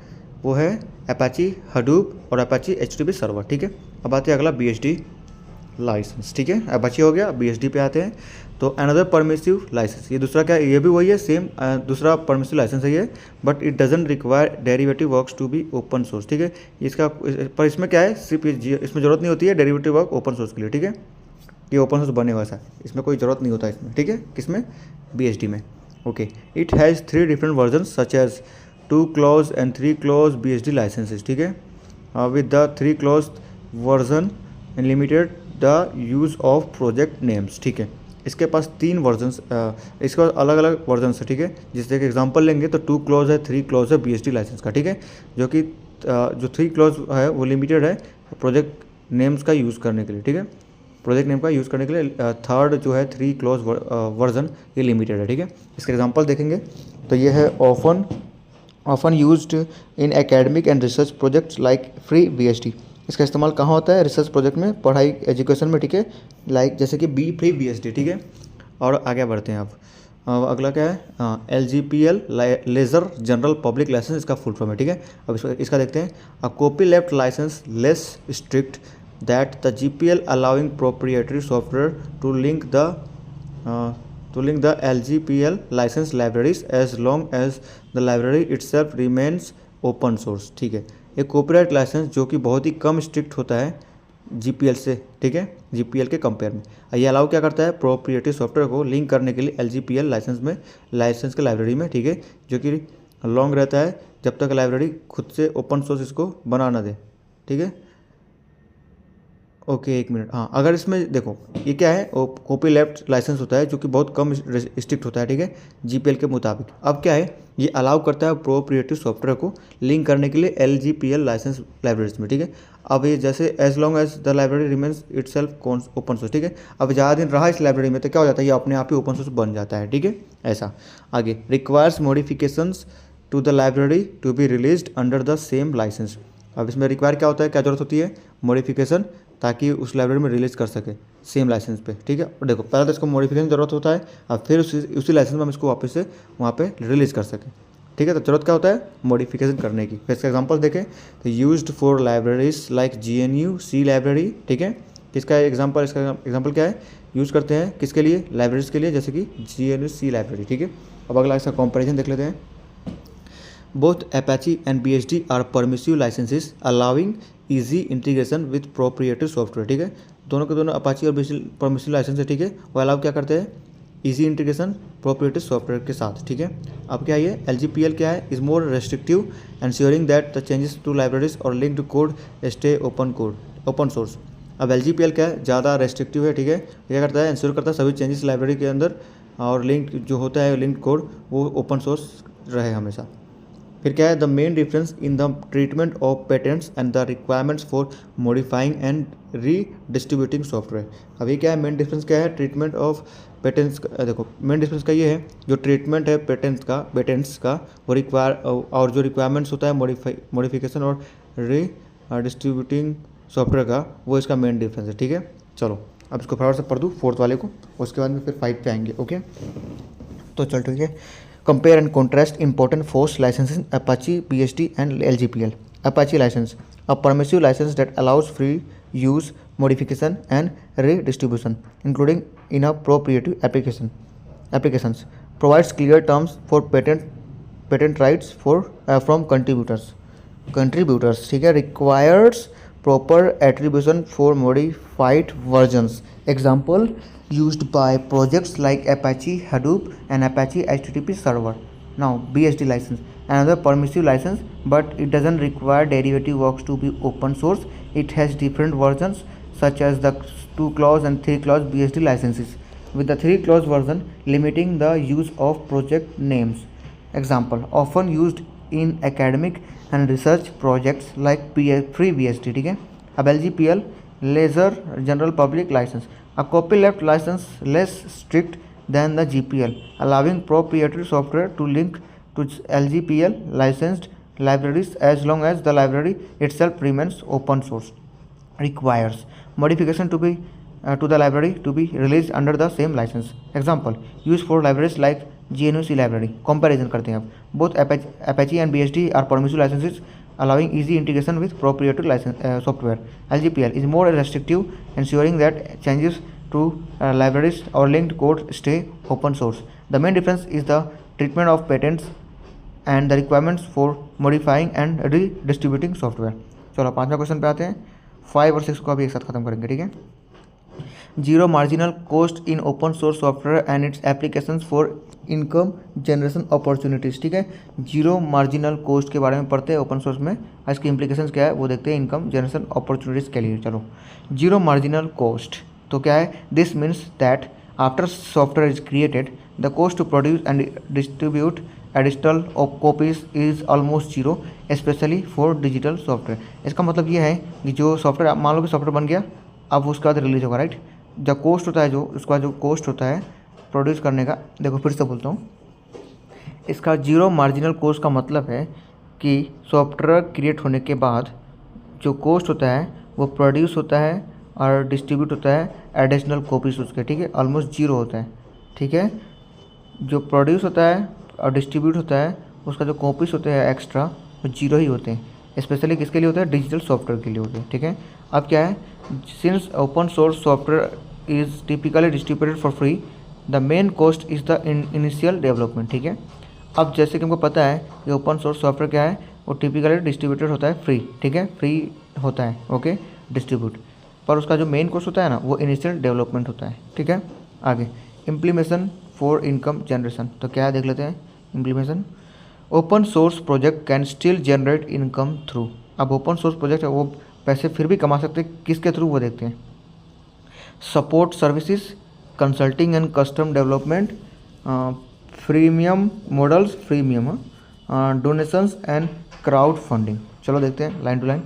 वो है अपाची, हडूप और अपाची HTTP सर्वर। ठीक है, अब आते हैं अगला BSD लाइसेंस। ठीक है, अपाची हो गया, BSD पे आते हैं। तो अनदर परमिसिव लाइसेंस, ये दूसरा क्या है? ये भी वही है, सेम दूसरा परमिसिव लाइसेंस है ये, but it doesn't require derivative works to be open source. ठीक है, इसका पर इसमें क्या है? सिर्फ इसमें ज़रूरत नहीं होती है डेरिवेटिव वर्क ओपन सोर्स के लिए। ठीक है, ये ओपन सोर्स बने हुआ ऐसा, इसमें कोई ज़रूरत नहीं होता इसमें। ठीक है, किसमें? BSD में। Okay, it has 3 different version such as 2 clause and 3 clause BSD licenses. ठीक है, with the 3 clause version limited the use of project names. ठीक है, इसके पास 3 वर्जन्स, इसके पास अलग अलग वर्जन्स है। ठीक है, जिससे कि एग्जांपल लेंगे तो 2 क्लॉज है, 3 क्लॉज है BSD लाइसेंस का। ठीक है, जो कि जो 3 क्लॉज है वो लिमिटेड है प्रोजेक्ट नेम्स का यूज़ करने के लिए। ठीक है, प्रोजेक्ट नेम का यूज़ करने के लिए। थर्ड जो है 3 क्लॉज वर्जन, ये लिमिटेड है। ठीक है, इसके एग्जांपल देखेंगे तो ये है often used in academic and research projects like free BSD। इसका इस्तेमाल कहाँ होता है? रिसर्च प्रोजेक्ट में, पढ़ाई एजुकेशन में। ठीक है, लाइक जैसे कि फ्री BSD। ठीक है, और आगे बढ़ते हैं अब। अगला क्या है? LGPL lesser general public license, इसका फुल फॉर्म है। ठीक है, अब इसका देखते हैं। A copy left license less strict that the GPL allowing proprietary software to link the LGPL license libraries as long as the library itself remains open source. ठीक है, एक कॉपीराइट लाइसेंस जो कि बहुत ही कम स्ट्रिक्ट होता है GPL से। ठीक है, GPL के कंपेयर में। ये अलाउ क्या करता है? प्रोप्रिएटरी सॉफ्टवेयर को लिंक करने के लिए LGPL लाइसेंस के लाइब्रेरी में। ठीक है, जो कि लॉन्ग रहता है जब तक लाइब्रेरी खुद से ओपन सोर्स इसको बना ना दे। ठीक है, ओके, 1 मिनट। हाँ, अगर इसमें देखो ये क्या है? कॉपी लेफ्ट लाइसेंस होता है जो कि बहुत कम स्ट्रिक्ट होता है। ठीक है, GPL के मुताबिक। अब क्या है? ये अलाउ करता है प्रोप्रिएटरी सॉफ्टवेयर को लिंक करने के लिए LGPL लाइसेंस लाइब्रेरीज में। ठीक है, अब ये जैसे as long as the library remains itself open source. ठीक है, अब ज़्यादा दिन रहा इस लाइब्रेरी में तो क्या हो जाता है? ये अपने आप ही ओपन सोर्स बन जाता है। ठीक है, ऐसा। आगे, requires modifications to the library to be released under the same license. अब इसमें रिक्वायर क्या होता है? क्या जरूरत होती है? मॉडिफिकेशन, ताकि उस लाइब्रेरी में रिलीज कर सके सेम लाइसेंस पे। ठीक है, और देखो पहले तो इसको मॉडिफिकेशन जरूरत होता है, अब फिर उसी लाइसेंस में हम इसको वापस से वहाँ पे रिलीज कर सकें। ठीक है, तो जरूरत क्या होता है? मॉडिफिकेशन करने की। फिर इसका एग्जांपल देखें तो used for libraries like GNU C library. ठीक है, किसका एग्जांपल? इसका एग्जांपल क्या है? यूज़ करते हैं किसके लिए? लाइब्रेरीज के लिए, जैसे कि GNU C लाइब्रेरी। ठीक है, अब अगला इसका कंपेरिजन देख लेते हैं। Both Apache and BSD are permissive licenses allowing easy integration with proprietary software। ठीक है, दोनों के दोनों अपाची और परमिसिव लाइसेंस है, ठीक है। वो अलाउ क्या करते हैं, इजी इंटीग्रेशन प्रोप्रिएटरी सॉफ्टवेयर के साथ, ठीक है। अब क्या ये LGPL क्या है, is more restrictive ensuring that the changes to libraries और linked code stay open source. अब LGPL क्या है, ज़्यादा रेस्ट्रिक्टिव है, ठीक है। क्या करता है, इंश्योर करता है सभी चेंजेस लाइब्रेरी के अंदर और लिंक जो होता है लिंक्ड कोड वो ओपन सोर्स रहे हमेशा। फिर क्या है, the main difference in the treatment of patents and the requirements for modifying and redistributing software. अभी क्या है, मेन डिफरेंस क्या है ट्रीटमेंट ऑफ पेटेंट्स का। देखो मेन डिफरेंस का ये है, जो ट्रीटमेंट है पेटेंट्स का वो और जो रिक्वायरमेंट्स होता है मॉडिफिकेशन और रीडिस्ट्रीब्यूटिंग सॉफ्टवेयर का, वो इसका मेन डिफरेंस है, ठीक है। चलो अब इसको फटाफट से पढ़ दूँ 4th वाले को, उसके बाद में फिर 5 पे आएंगे, ओके। तो चल ठीक है, compare and contrast important FOSS licenses Apache, BSD and LGPL। Apache license, a permissive license that allows free use, modification and redistribution, including in a proprietary applications, provides clear terms for patent rights from contributors, ठीक है। requires proper attribution for modified versions, example used by projects like Apache Hadoop and Apache HTTP server. Now BSD license, another permissive license, but it doesn't require derivative works to be open source. It has different versions such as the 2 clause and 3 clause BSD licenses, with the 3 clause version limiting the use of project names. Example, often used in academic and research projects like FreeBSD, ठीक है। अब LGPL, Leisure General Public License, a copyleft license less strict than the GPL, allowing proprietary software to link to LGPL licensed libraries as long as the library itself remains open source. Requires modification to be to the library to be released under the same license. Example, used for libraries like GNU-C library. Comparison करते हैं अब, both Apache and BSD are permissive licenses allowing easy integration with proprietary license software. LGPL is more restrictive, ensuring that changes to libraries or linked code stay open source. The main difference is the treatment of patents and the requirements for modifying and redistributing software. चलो 5वां question पे आते हैं। 5 और 6 को अभी एक साथ खत्म करेंगे, ठीक है। Zero marginal cost in open source software and its applications for income generation opportunities, ठीक है। जीरो मार्जिनल कॉस्ट के बारे में पढ़ते हैं ओपन सोर्स में, इसकी इम्प्लीकेशंस क्या है वो देखते हैं इनकम जनरेशन अपॉर्चुनिटीज़ के लिए। चलो जीरो मार्जिनल कॉस्ट तो क्या है, this means that after software is created the cost to produce and distribute additional copies is almost zero, specially for digital software. इसका मतलब ये है कि जो सॉफ्टवेयर, मान लो कि सॉफ्टवेयर बन गया, अब उसके बाद रिलीज होगा, राइट। जब कॉस्ट होता है जो उसका जो कॉस्ट होता है प्रोड्यूस करने का, देखो फिर से बोलता हूँ, इसका जीरो मार्जिनल कॉस्ट का मतलब है कि सॉफ्टवेयर क्रिएट होने के बाद जो कॉस्ट होता है वो प्रोड्यूस होता है और डिस्ट्रीब्यूट होता है एडिशनल कॉपीज उसके, ठीक है, ऑलमोस्ट जीरो होता है, ठीक है। जो प्रोड्यूस होता है और डिस्ट्रीब्यूट होता है उसका जो कॉपीज होते हैं एक्स्ट्रा वो जीरो ही होते हैं, स्पेशली किसके लिए होता है, डिजिटल सॉफ्टवेयर के लिए होते हैं, ठीक है। अब क्या है, since open source software is typically distributed for free, the main cost is the initial development, ठीक है। अब जैसे कि हमको पता है कि ओपन सोर्स सॉफ्टवेयर क्या है, वो टिपिकली डिस्ट्रीब्यूटेड होता है फ्री, ठीक है, फ्री होता है, ओके, डिस्ट्रीब्यूट, पर उसका जो मेन कॉस्ट होता है ना वो इनिशियल डेवलपमेंट होता है, ठीक है। आगे इम्प्लीमेशन फॉर इनकम जनरेशन, तो क्या है देख लेते हैं। Implementation, open source project can still generate income through, अब ओपन सोर्स प्रोजेक्ट है वो पैसे फिर भी कमा सकते हैं, किसके थ्रू वो देखते हैं। Support services, consulting and custom development, freemium models, freemium donations and crowd funding. चलो देखते हैं line to line.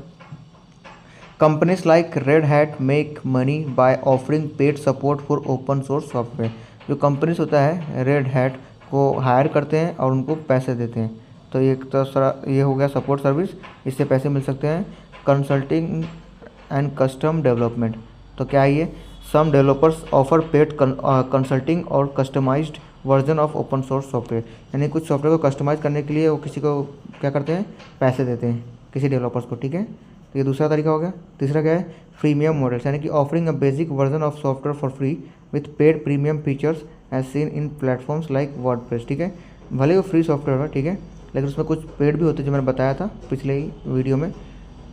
Companies like Red Hat make money by offering paid support for open source software, जो companies होता है red hat को higher करते हैं और उनको पैसे देते हैं, तो एक तो ये हो गया सपोर्ट सर्विस, इससे पैसे मिल सकते हैं। कंसल्टिंग एंड कस्टम डेवलपमेंट, तो क्या है ये, some developers offer paid consulting और customised version of open source software, यानी कुछ सॉफ्टवेयर को कस्टमाइज करने के लिए वो किसी को क्या करते हैं, पैसे देते हैं किसी डेवलपर्स को, ठीक है। तो ये दूसरा तरीका हो गया। तीसरा क्या है, फ्रीमियम मॉडल्स, यानी कि offering a basic version of software for free with paid premium features as seen in platforms like WordPress, ठीक है। भले वो फ्री सॉफ्टवेयर है, ठीक है, लेकिन उसमें कुछ पेड भी होते हैं जो मैंने बताया था पिछले ही वीडियो में,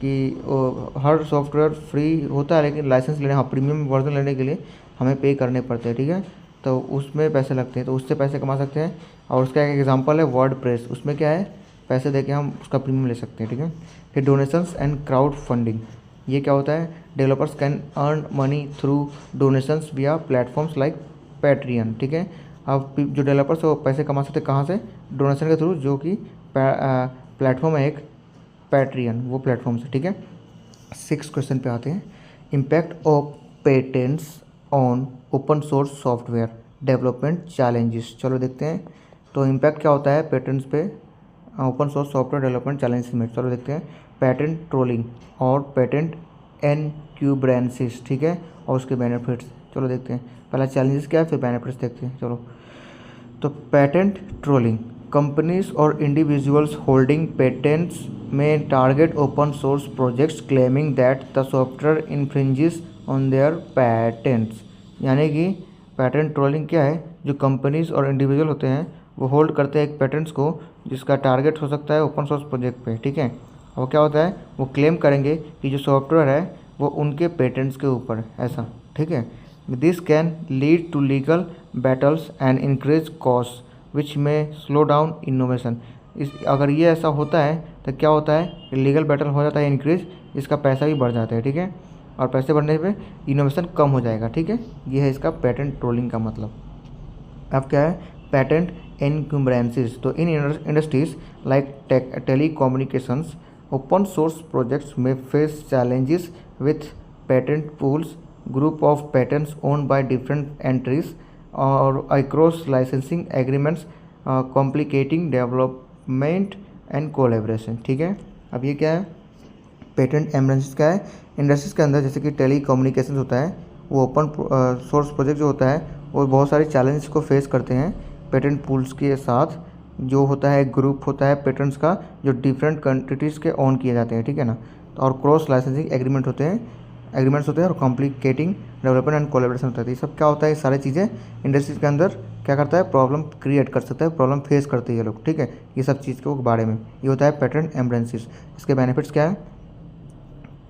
कि हर सॉफ्टवेयर फ्री होता है, लेकिन लाइसेंस लेने, हाँ, प्रीमियम वर्जन लेने के लिए हमें पे करने पड़ते हैं, ठीक है, तो उसमें पैसे लगते हैं, तो उससे पैसे कमा सकते हैं। और उसका एक एग्जांपल है वर्ड प्रेस, उसमें क्या है, पैसे देके हम उसका प्रीमियम ले सकते हैं, ठीक है। फिर डोनेशंस एंड क्राउड फंडिंग, ये क्या होता है, developers can earn money through donations विया प्लेटफॉर्म्स लाइक पैट्रियन, ठीक है। अब जो डेवलपर्स है वो पैसे कमा सकते हैं कहाँ से, डोनेशन के थ्रू, जो कि प्लेटफॉर्म है एक पैट्रियन, वो प्लेटफॉर्म से, ठीक है। 6 क्वेश्चन पे आते हैं। Impact of patents on open source software development challenges, चलो देखते हैं। तो इम्पैक्ट क्या होता है पेटेंट्स पे open source software development challenges में, चलो देखते हैं। पेटेंट ट्रोलिंग और पेटेंट एनक्यूब्रेंसिस, ठीक है, और उसके बेनिफिट्स, चलो देखते हैं। पहला चैलेंजेस क्या है, फिर बेनिफिट्स देखते हैं, चलो। तो पेटेंट ट्रोलिंग, कंपनीज और इंडिविजुअल्स होल्डिंग पेटेंट्स में target open source projects claiming that the software infringes on their patents, यानी कि पेटेंट ट्रोलिंग क्या है, जो कंपनीज और इंडिविजुअल होते हैं वो होल्ड करते हैं एक पेटेंट्स को जिसका टारगेट हो सकता है ओपन सोर्स प्रोजेक्ट पे, ठीक है। और क्या होता है, वो क्लेम करेंगे कि जो सॉफ्टवेयर है वो उनके पेटेंट्स के ऊपर है, ऐसा, ठीक है। This can lead to legal battles and increase cost which may slow down innovation. इस अगर ये ऐसा होता है तो क्या होता है, लीगल बैटल हो जाता है इंक्रीज, इसका पैसा भी बढ़ जाता है, ठीक है, और पैसे बढ़ने पे इनोवेशन कम हो जाएगा, ठीक है। ये है इसका पेटेंट ट्रोलिंग का मतलब। अब क्या है, पेटेंट एनक्यूम्ब्रेंसेस, तो in industries like telecommunications open source projects में face challenges with patent pools, group of patents owned by different entries or across licensing agreements, complicating development and collaboration, ठीक है। अब ये क्या है, पेटेंट एमरेंसेस क्या है, इंडस्ट्रीज के अंदर जैसे कि टेली कम्युनिकेशन होता है, वो ओपन सोर्स प्रोजेक्ट जो होता है वो बहुत सारे चैलेंज को फेस करते हैं पेटेंट पूल्स के साथ। जो होता है ग्रुप होता है पेटेंट्स का जो डिफरेंट कंट्रीज के ऑन किए जाते हैं, ठीक है ना, और क्रॉस लाइसेंसिंग एग्रीमेंट्स होते हैं और कॉम्प्लिकेटिंग डेवलपमेंट एंड कोलैबोरेशन होता है। ये सब क्या होता है, ये सारी चीज़ें इंडस्ट्रीज के अंदर क्या करता है, प्रॉब्लम क्रिएट कर सकता है, प्रॉब्लम फेस करते हैं ये लोग, ठीक है। ये सब चीज़ के बारे में ये होता है पेटेंट एमरेंसेस। इसके बेनिफिट्स क्या है,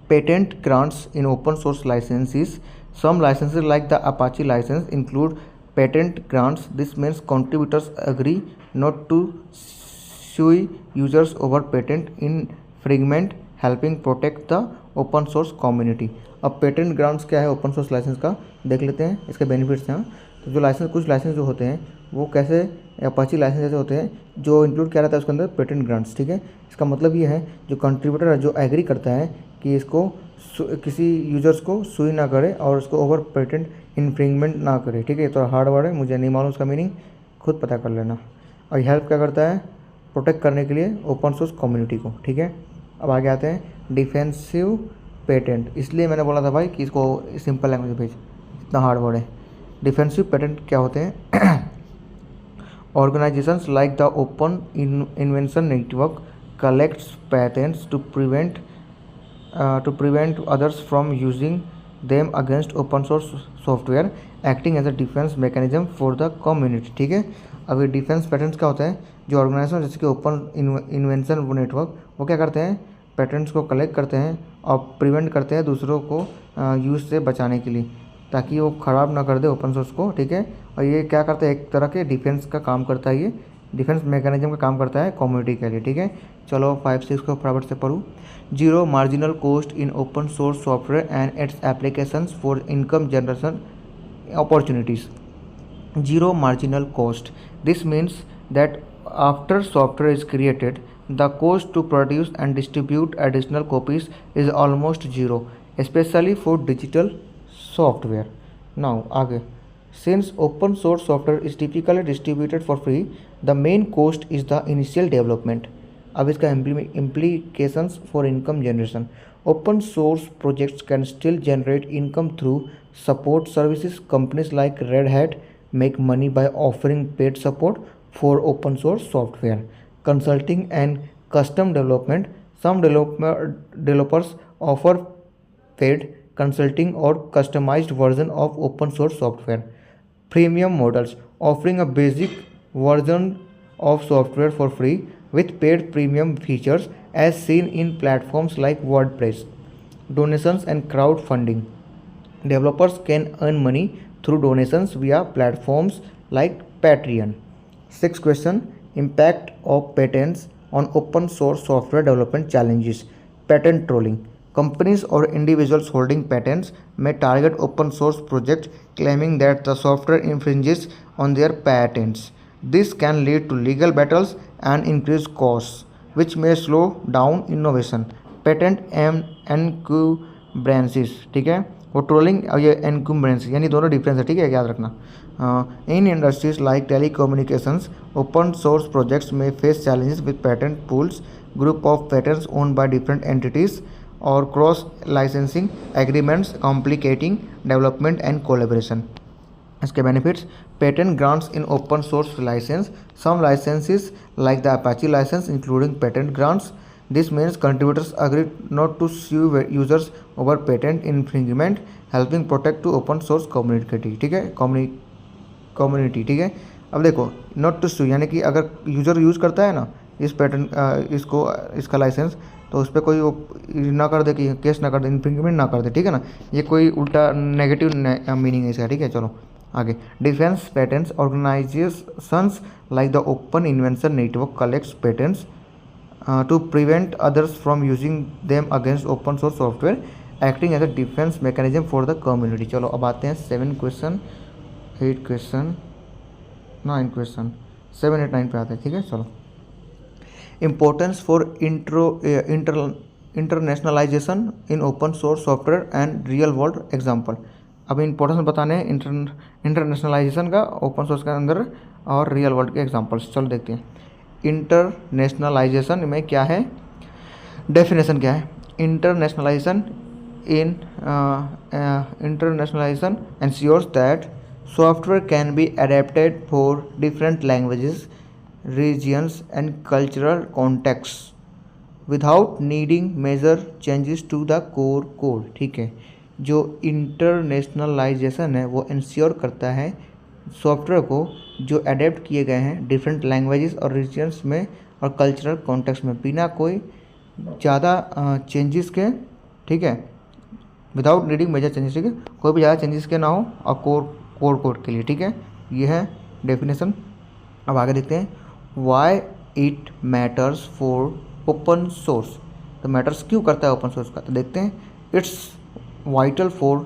patent grants in open source licenses, some licenses like the Apache license include patent grants, this means contributors agree not to sue users over patent infringement, helping protect the open source community. अब patent grants क्या है open source licence का, देख लेते हैं इसके benefits हैं। तो जो लाइसेंस, कुछ लाइसेंस जो होते हैं वो कैसे, अपाची लाइसेंस जैसे होते हैं, जो इंक्लूड क्या रहता है उसके अंदर, पेटेंट ग्रांट्स, ठीक है। इसका मतलब ये है जो कंट्रीब्यूटर है जो एग्री करता है कि इसको किसी यूजर्स को सुई ना करे और उसको ओवर पेटेंट इन्फ्रिंगमेंट ना करे, ठीक है। तो हार्ड वर्ड है, मुझे नहीं मालूम उसका मीनिंग, खुद पता कर लेना। और हेल्प क्या करता है, प्रोटेक्ट करने के लिए ओपन सोर्स कम्युनिटी को, ठीक है। अब आगे आते हैं डिफेंसिव पेटेंट, इसलिए मैंने बोला था भाई कि इसको सिंपल लैंग्वेज में भेज, इतना हार्ड वर्ड है। डिफेंसिव पेटेंट क्या होते हैं, organisations like the open invention network collects patents to prevent others from using them against open source software, acting as a defense mechanism for the community, ठीक है। अब ये डिफेंस पेटेंट्स क्या होता है, जो ऑर्गेनाइजेशन जैसे कि ओपन इन्वेंशन नेटवर्क, वो क्या करते हैं, पेटेंट्स को कलेक्ट करते हैं और प्रिवेंट करते हैं दूसरों को यूज़ से बचाने के लिए, ताकि वो ख़राब ना कर दे ओपन सोर्स को, ठीक है। और ये क्या करता है, एक तरह के डिफेंस का काम करता है, ये डिफेंस मैकेनिज्म का काम करता है कम्युनिटी के लिए, ठीक है। चलो 5-6 को फटाफट से पढ़ूँ। Zero marginal cost in open source software and its applications for income generation opportunities. Zero marginal cost. This means that after software is created, the cost to produce and distribute additional copies is almost zero, especially for digital software. Now, आगे, since open source software is typically distributed for free, the main cost is the initial development. अब इसका implications for income generation. Open source projects can still generate income through support services. Companies like Red Hat make money by offering paid support for open source software, consulting and custom development. Some developers offer paid consulting or customized version of open source software. Premium models, offering a basic version of software for free with paid premium features as seen in platforms like WordPress. Donations and crowdfunding. Developers can earn money through donations via platforms like Patreon. Sixth question, impact of patents on open source software development challenges. Patent trolling. Companies or individuals holding patents may target open source projects claiming that the software infringes on their patents. This can lead to legal battles and increased costs, which may slow down innovation. Patent encumbrances, ठीक है, वो trolling और ये encumbrance यानी दोनों difference है, ठीक है, याद रखना. In industries like telecommunications open source projects में face challenges with patent pools, group of patents own by different entities और cross licensing agreements complicating development and collaboration. इसके benefits, patent grants in open source license. Some licenses like the Apache license including patent grants. This means contributors agree not to sue users over patent infringement, helping protect to open source community. ठीक है, community. ठीक है, अब देखो not to sue यानी कि अगर user use करता है ना इस पेटेंट इसका लाइसेंस, तो उस पर कोई वो ना कर दे कि केस ना कर दे, इन्फ्रिंजमेंट ना कर दे, ठीक है ना, ये कोई उल्टा नेगेटिव मीनिंग है इसका. ठीक है, चलो आगे. Defence patents. Organisations like the open invention network collects patents to prevent others from using them against open source software, acting as a defense mechanism for the community. चलो अब आते हैं 7 क्वेश्चन 8 क्वेश्चन 9 क्वेश्चन 7 8 9 पे आते हैं. ठीक है, चलो. Importance for internationalisation in open source software and real world example. अब इंपॉर्टेंस बताने हैं इंटरनेशनलाइजेशन का ओपन सोर्स के अंदर और रियल वर्ल्ड के एग्जाम्पल्स. चलो देखते हैं. इंटरनेशनलाइजेशन में क्या है, डेफिनेशन क्या है. Internationalisation ensures that software can be adapted for different languages, regions and cultural contexts without needing major changes to the core code. ठीक है, जो इंटरनेशनलाइजेशन है वो इंश्योर करता है सॉफ्टवेयर को जो अडेप्ट किए गए हैं डिफरेंट लैंग्वेजेस और रीजन्स में और कल्चरल कॉन्टेक्स्ट में बिना कोई ज़्यादा चेंजेस के. ठीक है, विदाउट नीडिंग मेजर चेंजेस. ठीक है, कोई भी ज़्यादा चेंजेस के ना हो और कोर कोड के लिए. ठीक है, ये है डेफिनेशन. अब आगे देखते हैं. Why it matters for open source. तो मैटर्स क्यों करता है ओपन सोर्स का, तो देखते हैं. It's vital for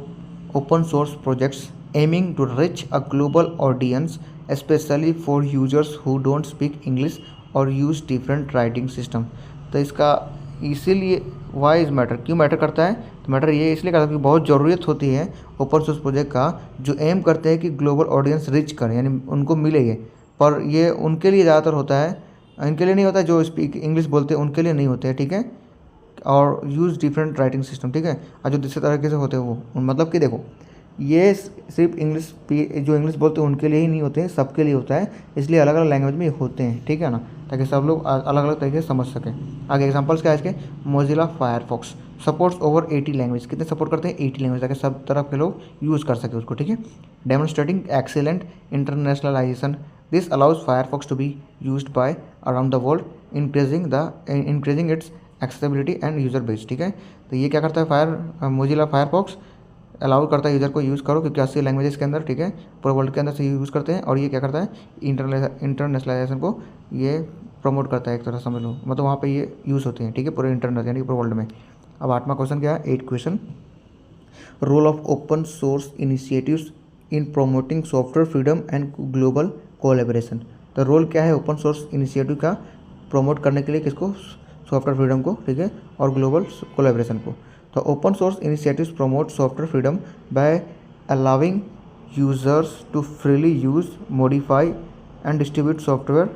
open source projects aiming to reach a global audience, especially for users who don't speak English or use different writing system. तो इसका इसीलिए वाई इज़ मैटर, क्यों मैटर करता है, तो मैटर ये इसलिए करता है कि बहुत ज़रूरत होती है ओपन सोर्स प्रोजेक्ट का जो एम करते हैं कि ग्लोबल ऑडियंस रीच करें, यानी उनको मिले ये. पर ये उनके लिए ज़्यादातर होता है, इनके लिए नहीं होता जो स्पीक इंग्लिश बोलते हैं उनके लिए नहीं होते हैं. ठीक है, और यूज़ डिफरेंट राइटिंग सिस्टम. ठीक है, और जो दूसरे तरीके से होते हैं वो मतलब कि देखो ये सिर्फ इंग्लिश जो इंग्लिश बोलते हैं उनके लिए ही नहीं होते हैं, सबके लिए होता है, इसलिए अलग अलग लैंग्वेज में होते हैं. ठीक है ना, ताकि सब लोग अलग अलग तरीके से समझ सकें. आगे एग्जांपल्स क्या है इसके. Mozilla Firefox supports over 80 language. कितने सपोर्ट करते हैं, 80 लैंग्वेज, ताकि सब तरफ के लोग यूज़ कर सके उसको. ठीक है, demonstrating excellent internationalisation. This allows Firefox to be used by around the world, increasing its accessibility and user base. ठीक है, तो ये क्या करता है मोजिला फायरफॉक्स अलाउ करता है यूज़र को यूज़ करो, क्योंकि 80 लैंग्वेजेस के अंदर, ठीक है, पूरे वर्ल्ड के अंदर से यूज़ करते हैं. और ये क्या करता है इंटरनेशनलाइजेशन को ये प्रमोट करता है, एक तरह समझ लो, मतलब वहाँ पे ये यूज़ होते हैं. ठीक है, पूरे इंटरनेट यानी पूरे वर्ल्ड में. अब 8वां क्वेश्चन क्या है, 8 question. Role of open source initiatives in promoting software freedom and global collaboration. तो रोल क्या है ओपन सोर्स इनिशिएटिव का प्रमोट करने के लिए, किसको, सॉफ्टवेयर फ्रीडम को. ठीक है, और ग्लोबल कोलैबोरेशन को. तो open source initiatives promote software freedom by allowing users to freely use, modify and distribute software.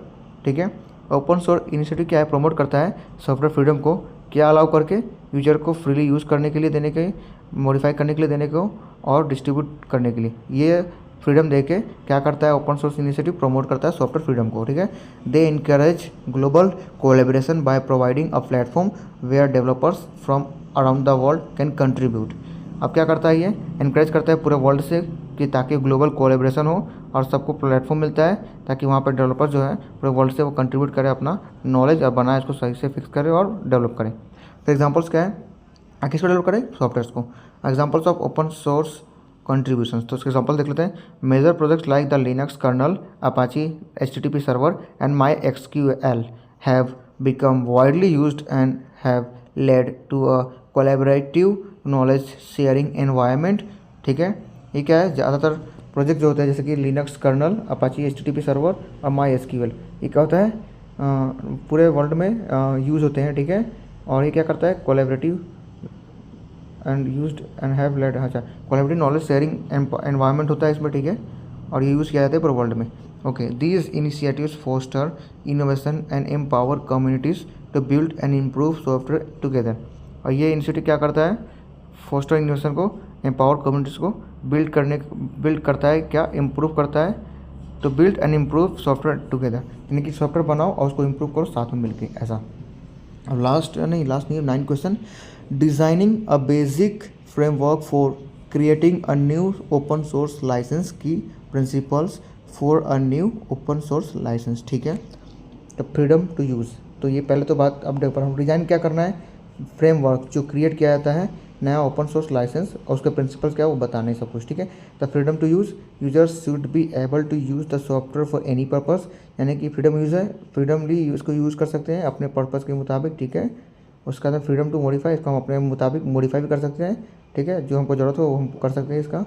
ठीक है, ओपन सोर्स इनिशिएटिव क्या है, प्रमोट करता है सॉफ्टवेयर फ्रीडम को, क्या अलाउ करके, यूजर को फ्रीली यूज़ करने के लिए देने के, मॉडिफाई करने के लिए देने को और डिस्ट्रीब्यूट करने के लिए. ये फ्रीडम दे के क्या करता है ओपन सोर्स इनिशिएटिव, प्रमोट करता है सॉफ्टवेयर फ्रीडम को. ठीक है, they encourage global collaboration by providing a platform where developers from around the world can contribute. अब क्या करता है ये इनक्रेज करता है पूरे वर्ल्ड से कि ताकि ग्लोबल कोलेब्रेशन हो और सबको प्लेटफॉर्म मिलता है ताकि वहाँ पर डेवलपर जो है पूरे वर्ल्ड से वो कंट्रीब्यूट करे अपना नॉलेज और बनाए इसको सही से फिक्स करे और डेवलप करे। तो एग्जांपल्स क्या है, किसको डेवलप करें, सॉफ्टवेयर को। Examples of open source contributions, तो उसके एग्जांपल देख लेते हैं। Major projects like the Linux kernel, Apache HTTP server and my SQL have become widely used and have led to a collaborative knowledge sharing environment। ठीक है, ये क्या है, ज़्यादातर प्रोजेक्ट जो होते हैं जैसे कि Linux kernel, Apache HTTP server और माई SQL, ये क्या होता है पूरे वर्ल्ड में यूज़ होते हैं। ठीक है, और ये क्या करता है collaborative and used and have led, अच्छा कोलैबोरेटिव नॉलेज शेयरिंग एनवायरनमेंट होता है इसमें। ठीक है, और ये यूज़ किया जाता है पूरे वर्ल्ड में। Okay, these initiatives foster innovation and empower communities to build and improve software together। और ये इनिशिएटिव क्या करता है, फोस्टर इनोवेशन को, एम्पावर कम्युनिटीज़ को बिल्ड करता है, क्या इम्प्रूव करता है, तो build and improve software together, यानी कि सॉफ्टवेयर बनाओ और उसको इम्प्रूव करो साथ में मिलके, ऐसा। अब लास्ट नहीं 9 question, designing a basic framework for creating a new open source license की principles for a new open source license. ठीक है, तो फ्रीडम टू यूज़, तो ये पहले तो बात अब देखो, हम डिज़ाइन क्या करना है, फ्रेमवर्क जो क्रिएट किया जाता है नया ओपन सोर्स लाइसेंस और उसके प्रिंसिपल्स क्या है वो बताने हैं सब कुछ। ठीक है, the freedom to use, users should be able to use the software for any purpose, यानी कि फ्रीडम यूज़ है, फ्रीडमली उसको यूज़ कर सकते हैं अपने पर्पस के मुताबिक। ठीक है, उसका बाद फ्रीडम टू मॉडिफाई, इसको हम अपने मुताबिक मॉडिफाई भी कर सकते हैं। ठीक है, जो हमको ज़रूरत हो वो हम कर सकते हैं, इसका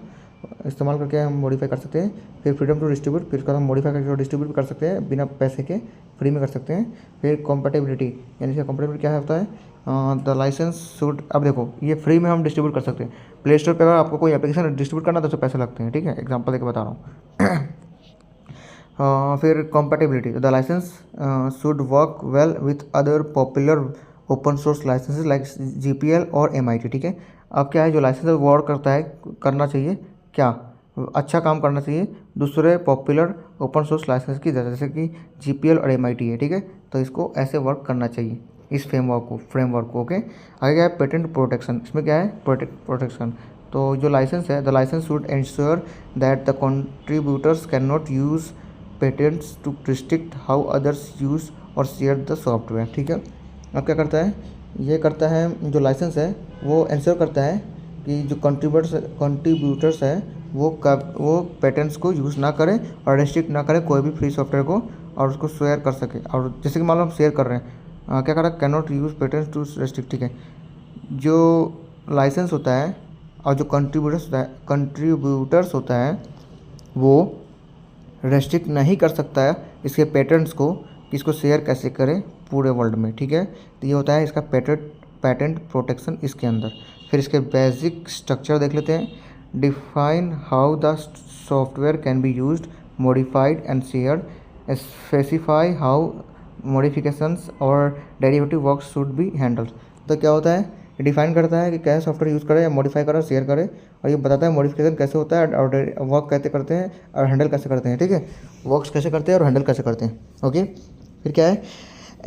इस्तेमाल करके हम मॉडिफाई कर सकते हैं। फिर फ्रीडम टू डिस्ट्रीब्यूट, फिर उसका हम मॉडिफाई करके डिस्ट्रीब्यूट भी कर सकते हैं बिना पैसे के, फ्री में कर सकते हैं। फिर कॉम्पेटेबिलिटी, यानी इसका कॉम्पेटेबिलिटी क्या होता है, द लाइसेंस शुड, अब देखो ये फ्री में हम डिस्ट्रीब्यूट कर सकते हैं। प्ले स्टोर पर अगर आपको कोई एप्लीकेशन डिस्ट्रीब्यूट करना तो उससे पैसे लगते हैं। ठीक है, एग्जाम्पल देकर बता रहा हूँ। फिर compatibility, the license should work well with other popular open source licenses like GPL और MIT। ठीक है, अब क्या है जो लाइसेंस वर्क करता है, करना चाहिए क्या, अच्छा काम करना चाहिए दूसरे पॉपुलर ओपन सोर्स लाइसेंस की तरह, जैसे कि GPL और MIT है। ठीक है, तो इसको ऐसे वर्क करना चाहिए इस फ्रेमवर्क को। ओके, आगे क्या है पेटेंट प्रोटेक्शन, इसमें क्या है प्रोटेक्शन, तो जो लाइसेंस है, the license should ensure that the contributors can not use patents to restrict how others use और शेयर द सॉफ्टवेयर। ठीक है, अब क्या करता है, ये करता है जो लाइसेंस है वो इंश्योर करता है कि जो कंट्रीब्यूटर्स है वो पेटेंट्स को यूज़ ना करें और रेस्ट्रिक्ट ना करें कोई भी फ्री सॉफ्टवेयर को, और उसको शेयर कर सके। और जैसे कि मान लो हम शेयर कर रहे हैं, क्या कर रहा है, can not use patents to restrict. ठीक है, जो लाइसेंस होता है और जो कंट्रीब्यूटर्स होता है वो रेस्ट्रिक्ट नहीं कर सकता है इसके पेटेंट्स को कि इसको शेयर कैसे करें पूरे वर्ल्ड में। ठीक है, तो ये होता है इसका पेटेंट प्रोटेक्शन इसके अंदर। फिर इसके बेसिक स्ट्रक्चर देख लेते हैं। Define how the software can be used, modified and shared, specify how modifications और derivative work should be handled. तो क्या होता है, डिफाइन करता है कि कैसे सॉफ्टवेयर यूज़ करें या मॉडिफाई करें शेयर करें, और ये बताता है मॉडिफिकेशन कैसे होता है और वर्क कैसे करते हैं और हैंडल कैसे करते हैं। ठीक है, वर्क्स कैसे करते हैं और हैंडल कैसे करते हैं। ओके, फिर क्या है,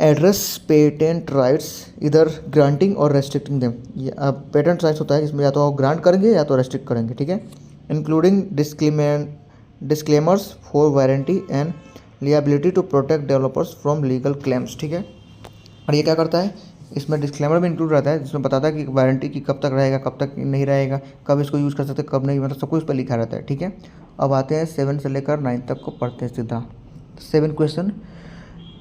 एड्रेस पेटेंट राइट्स इधर ग्रांटिंग और रेस्ट्रिक्टिंग देम। पेटेंट राइट्स होता है इसमें या तो आप ग्रांट करेंगे या तो रेस्ट्रिक्ट करेंगे। ठीक है, including disclaimers for warranty and liability to protect developers from legal claims. ठीक है, और ये क्या करता है, इसमें डिस्क्लेमर भी इंक्लूड रहता है जिसमें बताता है कि वारंटी की कब तक रहेगा, कब तक नहीं रहेगा, कब इसको यूज़ कर सकते कब नहीं, मतलब सब कुछ उस पर लिखा रहता है। ठीक है, अब आते हैं 7 से लेकर 9 तक को पढ़ते हैं सीधा। 7 question,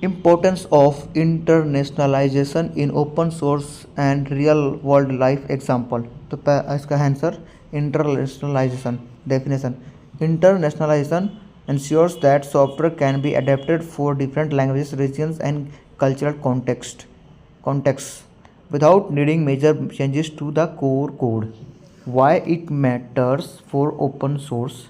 importance of internationalisation in open source and real world life example. तो इसका answer internationalisation, definition, internationalisation ensures that software can be adapted for different languages, regions and cultural contexts without needing major changes to the core code. Why it matters for open source?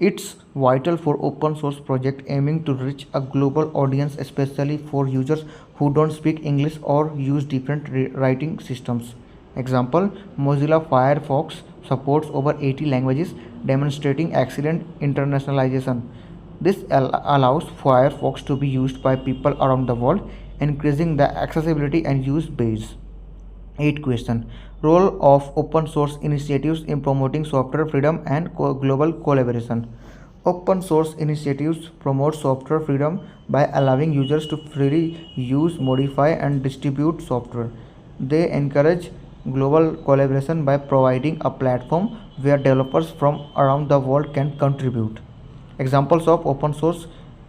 It's vital for open source project aiming to reach a global audience, especially for users who don't speak English or use different writing systems. Example, Mozilla Firefox supports over 80 languages, demonstrating excellent internationalization. This allows Firefox to be used by people around the world, increasing the accessibility and use base. 8 question. Role of open source initiatives in promoting software freedom and global collaboration. Open source initiatives promote software freedom by allowing users to freely use, modify, and distribute software. They encourage global collaboration by providing a platform where developers from around the world can contribute. Examples of open source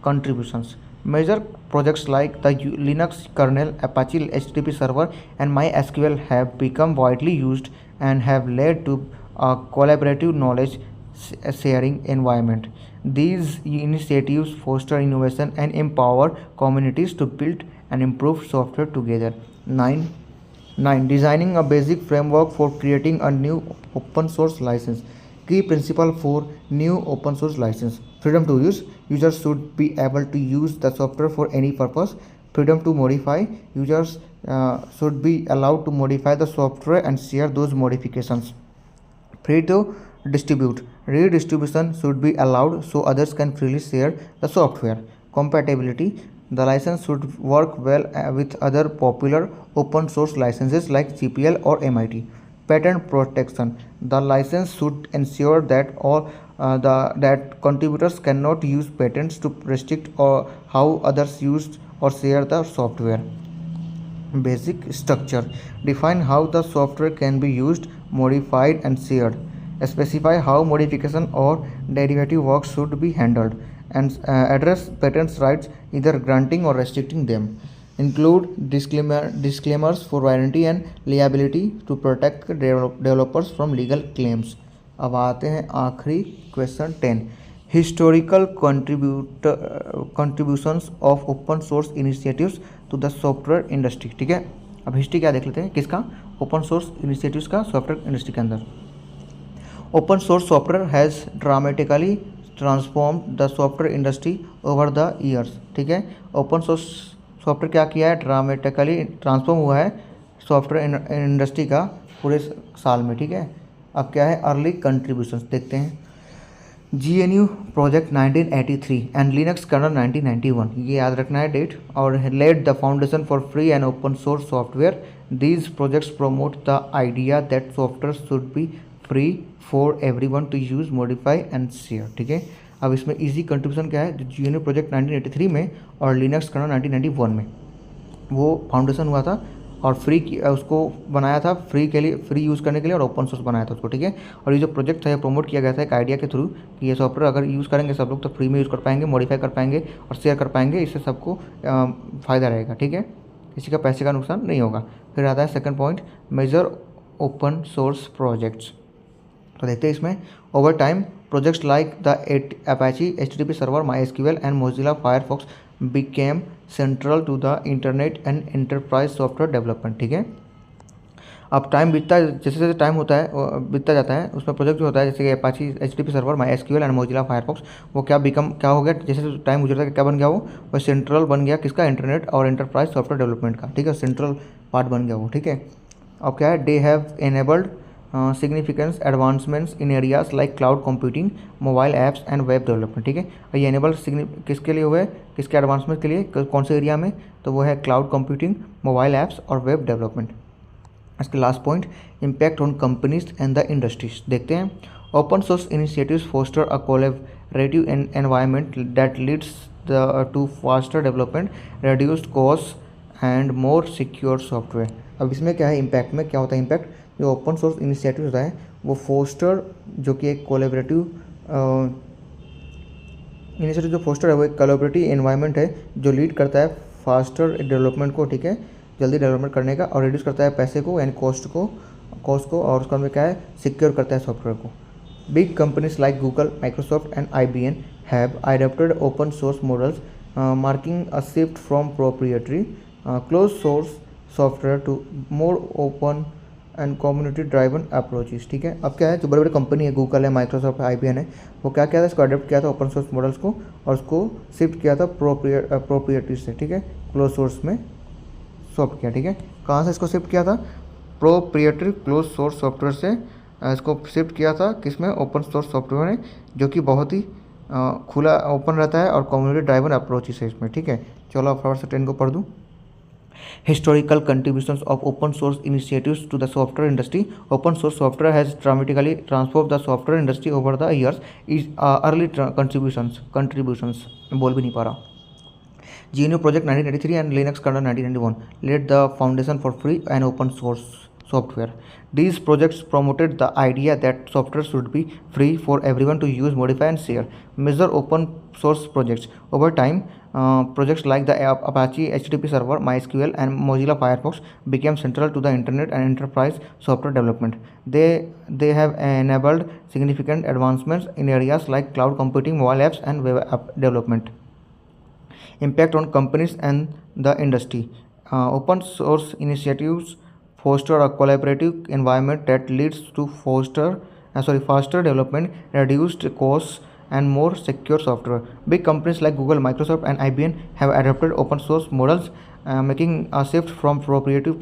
contributions: major projects like the Linux kernel, Apache HTTP server, and MySQL have become widely used and have led to a collaborative knowledge sharing environment. These initiatives foster innovation and empower communities to build and improve software together. 9. Designing a basic framework for creating a new open source license. Key principle for new open source license: freedom to use. Users should be able to use the software for any purpose. Freedom to modify. Users should be allowed to modify the software and share those modifications. Free to distribute. Redistribution should be allowed so others can freely share the software. Compatibility. The license should work well with other popular open source licenses like GPL or MIT. Patent protection. The license should ensure that that contributors cannot use patents to restrict or how others use or share the software. Basic structure. Define how the software can be used, modified, and shared. Specify how modification or derivative work should be handled, and address patents rights, either granting or restricting them. Include disclaimers for warranty and liability to protect developers from legal claims. अब आते हैं आखिरी question 10. Historical contributions of open source initiatives to the software industry. ठीक है, अब history क्या देख लेते हैं किसका, ओपन सोर्स इनिशिएटिव्स का सॉफ्टवेयर इंडस्ट्री के अंदर. Open source software has dramatically transform the software industry over the years. ठीक है, ओपन सोर्स सॉफ्टवेयर क्या किया है, ड्रामेटिकली ट्रांसफॉर्म हुआ है सॉफ्टवेयर इंडस्ट्री का पूरे साल में. ठीक है, अब क्या है अर्ली कंट्रीब्यूशंस देखते हैं. GNU project 1983 and Linux kernel 1991, ये याद रखना है डेट. और led the foundation for free and open source software. These projects promote the idea that software should be free for everyone to use, modify and share. ठीक है, अब इसमें easy contribution क्या है, जो GNU प्रोजेक्ट 1983 में और लिनक्स कर्नल 1991 में वो फाउंडेशन हुआ था और फ्री उसको बनाया था फ्री के लिए, फ्री यूज़ करने के लिए, और ओपन सोर्स बनाया था उसको. ठीक है, और ये जो प्रोजेक्ट था ये प्रमोट किया गया था एक आइडिया के थ्रू कि ये सॉफ्टवेयर अगर यूज़ करेंगे सब लोग तो फ्री में यूज़ कर पाएंगे, मॉडिफाई कर पाएंगे और शेयर कर पाएंगे. इससे सबको फ़ायदा रहेगा. ठीक है, किसी का पैसे का नुकसान नहीं होगा. फिर आता है second point, major open source projects. तो देखते हैं इसमें over time projects like the Apache HTTP server, MySQL and Mozilla Firefox became central to the internet and enterprise software development. ठीक है, अब टाइम बीतता है, जैसे जैसे टाइम होता है बीतता जाता है उसमें प्रोजेक्ट जो होता है जैसे कि Apache HTTP server, MySQL and Mozilla Firefox, वो क्या हो गया, जैसे टाइम गुजरता है क्या बन गया, वो सेंट्रल बन गया किसका, इंटरनेट और एंटरप्राइज सॉफ्टवेयर डेवलपमेंट का. ठीक है, सेंट्रल पार्ट बन गया वो. ठीक है, अब क्या है, they have enabled significant advancements in areas like cloud computing, mobile apps and web development. ठीक है, और ये एनेबल किसके लिए हुए, किसके एडवांसमेंट के लिए, कौन से एरिया में, तो वो है क्लाउड कंप्यूटिंग, मोबाइल ऐप्स और वेब डेवलपमेंट. इसके last point, impact on companies and the industries देखते हैं. Open source initiatives foster a collaborative environment that leads to faster development, reduced cost and more secure software. अब इसमें क्या है, impact में क्या होता है, इम्पैक्ट जो ओपन सोर्स इनिशिएटिव होता है वो फोस्टर, जो कि एक कोलैबोरेटिव इनिशिएटिव जो फोस्टर है वो एक कोलैबोरेटिव एनवायरनमेंट है जो लीड करता है फास्टर डेवलपमेंट को. ठीक है, जल्दी डेवलपमेंट करने का, और रिड्यूस करता है पैसे को यानी कॉस्ट को और उसका में क्या है, सिक्योर करता है सॉफ्टवेयर को. Big companies like Google, Microsoft and IBM have adopted open source models, marking a shift from proprietary close source software to more open and community driven approaches. ठीक है, अब क्या है, जो बड़े बड़े कंपनी है, गूगल है, माइक्रोसॉफ्ट है, IBM है, वो क्या किया था, इसको अडॉप्ट किया था ओपन सोर्स मॉडल्स को और उसको शिफ्ट किया था प्रोप्रिएटरी से. ठीक है, क्लोज सोर्स में शिफ्ट किया. ठीक है, कहाँ से इसको शिफ्ट किया था, प्रोप्रिएटरी क्लोज सोर्स सॉफ्टवेयर से इसको शिफ्ट किया था किसमें, ओपन सोर्स सॉफ्टवेयर में, जो कि बहुत ही खुला ओपन रहता है और कम्युनिटी ड्राइवन अप्रोचेस है इसमें. ठीक है, चलो अब फटाफट से 10 को पढ़ दूँ. Historical contributions of open source initiatives to the software industry. Open source software has dramatically transformed the software industry over the years. Is early contributions बोल भी नहीं पा रहा. GNU Project 1983 and Linux kernel 1991 laid the foundation for free and open source software. These projects promoted the idea that software should be free for everyone to use, modify, and share. Major open source projects. Over time, projects like the Apache HTTP server, MySQL, and Mozilla Firefox became central to the internet and enterprise software development. They have enabled significant advancements in areas like cloud computing, mobile apps, and web app development. Impact on companies and the industry. Open source initiatives foster a collaborative environment that leads to faster development, reduced costs, and more secure software. Big companies like Google, Microsoft, and IBM have adopted open source models, making a shift from proprietary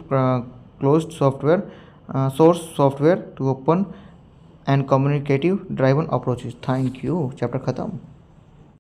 closed source software to open and communicative driven approaches. Thank you. Chapter khatam.